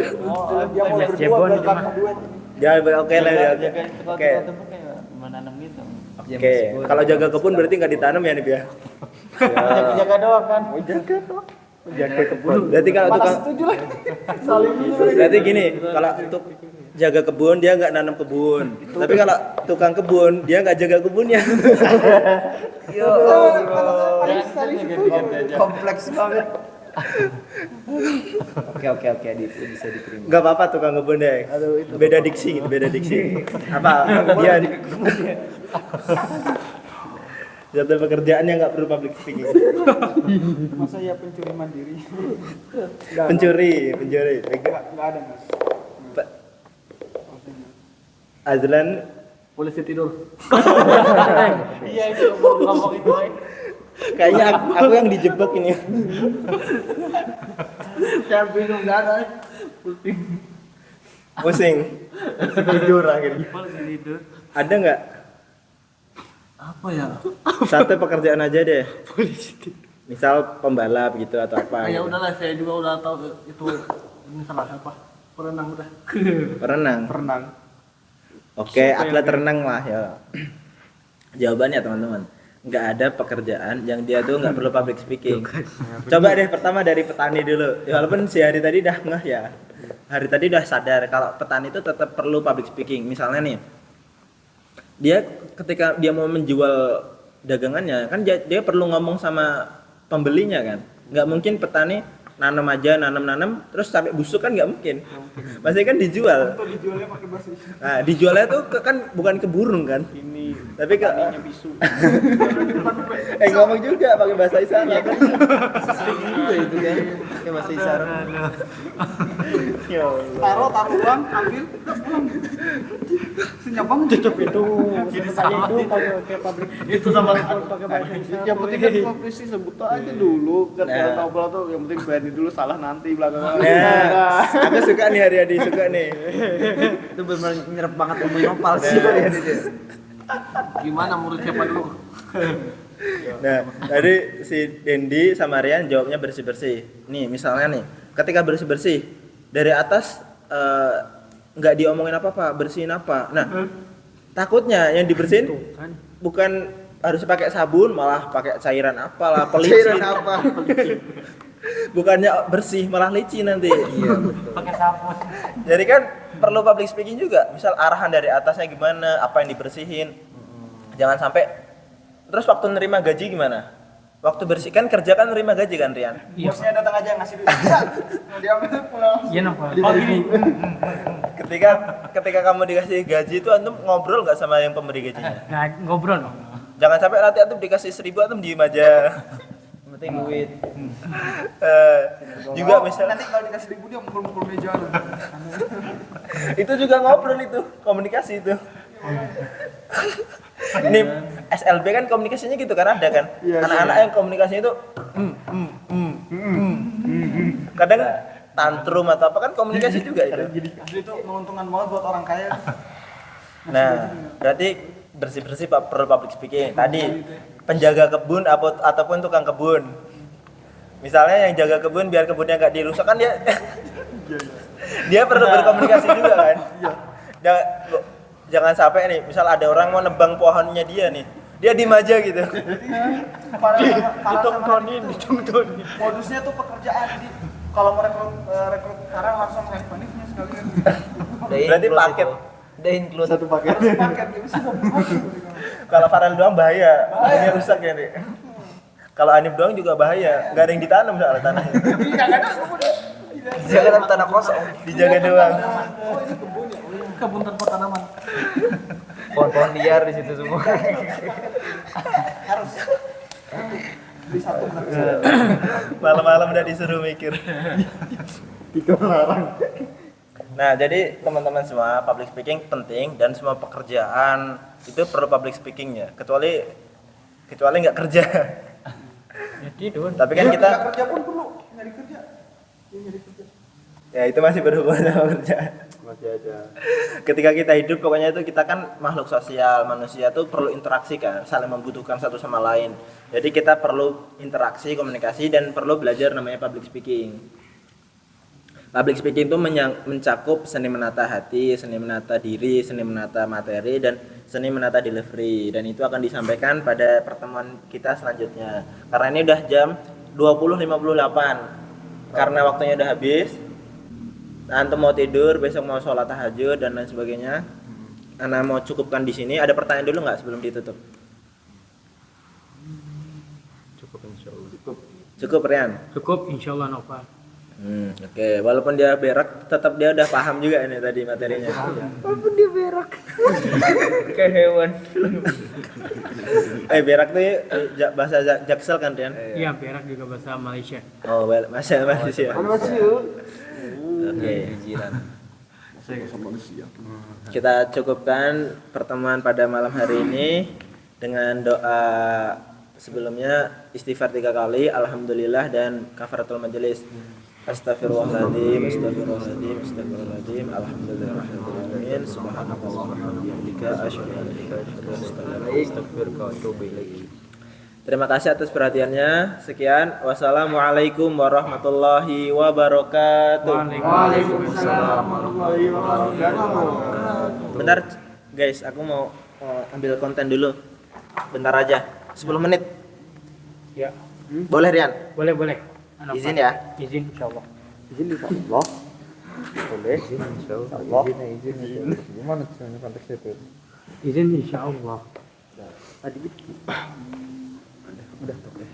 Dia mau MSC berdua Bon biar itu kamu mah. duet. Ya oke lah ya. Jaga Oke. kayak menanam gitu. Oke. Kalau jaga kebun berarti nggak ditanam ya nih ya? Jaga doang kan. Jaga kebun. Berarti kalau tukang Setuju lah. Saling berarti gini, kalau untuk jaga kebun dia nggak nanam kebun. Tapi kalau tukang kebun dia nggak jaga kebunnya. saling setuju. Kompleks banget. Oke, bisa diterima. Nggak apa-apa tukang kebun deh. Beda diksi gitu, beda diksi. Apa? Dia jadwal pekerjaannya nggak perlu public speaking. Masa ya pencuri mandiri? Pencuri. Enggak ada, Mas. Azlan Polisi tidur. Iya itu mau ngomong itu. kayaknya aku yang dijebak ini. Saya bingung enggak ada. Pusing. Tidur akhirnya. Tidur. Ada nggak? Apa ya? Satu pekerjaan aja deh. Misal pembalap gitu atau apa. Ya Gitu. udahlah, saya juga udah tahu itu ini salah apa. Perenang udah. Renang. Oke, atlet renang lah ya. Jawabannya teman-teman, nggak ada pekerjaan yang dia tuh nggak perlu public speaking. Coba deh pertama dari petani dulu. Ya, walaupun si hari tadi dah ngeh ya. Hari tadi udah sadar kalau petani itu tetap perlu public speaking. Misalnya nih, dia ketika dia mau menjual dagangannya kan dia perlu ngomong sama pembelinya kan. Nggak mungkin petani nanam aja nanam terus sampai busuk kan nggak mungkin. Pasti kan dijual. Dijualnya pakai bahasa Indonesia. Nah, dijualnya tuh kan bukan ke burung kan. Ini Tapi ke bisu. ngomong juga pakai bahasa isyarat kan. Juga itu kan. Kayak bahasa isyarat. Ya Allah. Taruh uang, ambil, udah pulang. Senyapang Tutup itu. Saya itu pakai pabrik. itu sama Pakai bahasa Indonesia. yang penting kan publisi sebut aja dulu kan Nah. tahu bola tuh yang penting berani dulu salah nanti belakangan. Nah, aku suka nih Haryadi, suka nih. Itu benar nyerap banget ilmu nopal sih dia dia. Gimana menurut siapa dulu? Nah, tadi si Dendi sama Rian jawabnya bersih-bersih. Nih, misalnya nih, ketika bersih-bersih dari atas nggak diomongin apa-apa, bersihin apa. Nah, takutnya yang dibersihin bukan harus pakai sabun, malah pakai cairan apalah, pelicin. apa? Bukannya bersih, malah licin nanti. Iya betul. Pakai sabun. Jadi kan perlu public speaking juga. Misal arahan dari atasnya gimana, apa yang dibersihin. Jangan sampai terus waktu nerima gaji gimana? Waktu bersihkan kerja kan nerima gaji kan Rian? Bosnya datang aja ngasih duit. Mau diambil pulang. Iya napa? Ketika kamu dikasih gaji itu antum ngobrol nggak sama yang pemberi gajinya? Nah, ngobrol dong. Jangan sampai nanti antum dikasih 1.000 antum diem aja. penting duit. Juga misalnya Nanti kalau dikasih 1.000 dia mukul-mukul meja. itu juga ngobrol itu, komunikasi itu. Ini SLB kan komunikasinya gitu kan ada kan. Anak-anak yang komunikasinya itu kadang tantrum atau apa kan komunikasi juga itu. Asli itu menguntungkan banget buat orang kaya. Nah, berarti bersih-bersih perlu public speaking. Tadi penjaga kebun ataupun tukang kebun. Misalnya yang jaga kebun biar kebunnya nggak dirusak kan dia dia perlu berkomunikasi juga kan. Jangan sampai nih, misal ada orang mau nebang pohonnya dia nih, dia diem aja gitu. Ditungtonin. Modusnya tuh pekerjaan di kalau merekrut sekarang langsung handphone-nya sekalian. Berarti paket. Udah include Satu paket. Paket gitu. Kalau Farel doang bahaya, ini rusak ya nih. Kalau Anip doang juga bahaya, nggak ada yang ditanam soalnya tanahnya. jangan tanah kosong. Dijaga doang. Oh ini kebun ya? Kebun tanpa tanaman. Pohon-pohon liar di situ semua. Harus. Beli satu Malam-malam udah disuruh mikir. Tiga larang. Nah, jadi teman-teman semua, public speaking penting dan semua pekerjaan itu perlu public speakingnya. Kecuali nggak kerja. Ya tidur. Tapi kan kita kerja pun perlu nyari kerja. ya itu masih berhubungan sama kerjaan. Masih ada. Ketika kita hidup pokoknya itu kita kan makhluk sosial, manusia tuh perlu interaksi kan, saling membutuhkan satu sama lain. Jadi kita perlu interaksi, komunikasi dan perlu belajar namanya public speaking. Public speaking itu mencakup seni menata hati, seni menata diri, seni menata materi dan seni menata delivery, dan itu akan disampaikan pada pertemuan kita selanjutnya. Karena ini udah jam 20.58. Karena waktunya udah habis. Antum mau tidur, besok mau sholat tahajud dan lain sebagainya. Ana mau cukupkan di sini. Ada pertanyaan dulu nggak sebelum ditutup? Cukup insyaallah. Cukup Rian. Cukup insyaallah Nova. Oke. Walaupun dia berak, tetap dia udah paham juga ini tadi materinya. Walaupun dia berak. Kayak hewan. Berak tuh bahasa Jaksel kan Rian? Iya, berak juga bahasa Malaysia. Oh, bahasa Malaysia. Oke. Saya sama manusia. Kita cukupkan pertemuan pada malam hari ini dengan doa sebelumnya istighfar 3 kali, alhamdulillah dan kafaratul majelis. Astaghfirullahaladzim, astaghfirullahaladzim, astaghfirullahaladzim, alhamdulillahirabbil alamin, subhanakallahumma wa bihamdika asyhadu an la ilaha illa anta astaghfiruka wa atubu ilaik. Terima kasih atas perhatiannya. Sekian, wassalamualaikum warahmatullahi wabarakatuh. Waalaikumsalam. Bentar guys, aku mau ambil konten dulu. Bentar aja, 10 menit. Ya. Boleh Rian? Boleh. Izin ya? Izin insyaallah. Izin insyaallah. Boleh. Insyaallah. Izin. Gimana caranya konteksnya itu? Izin insyaallah. Tadi udah oke.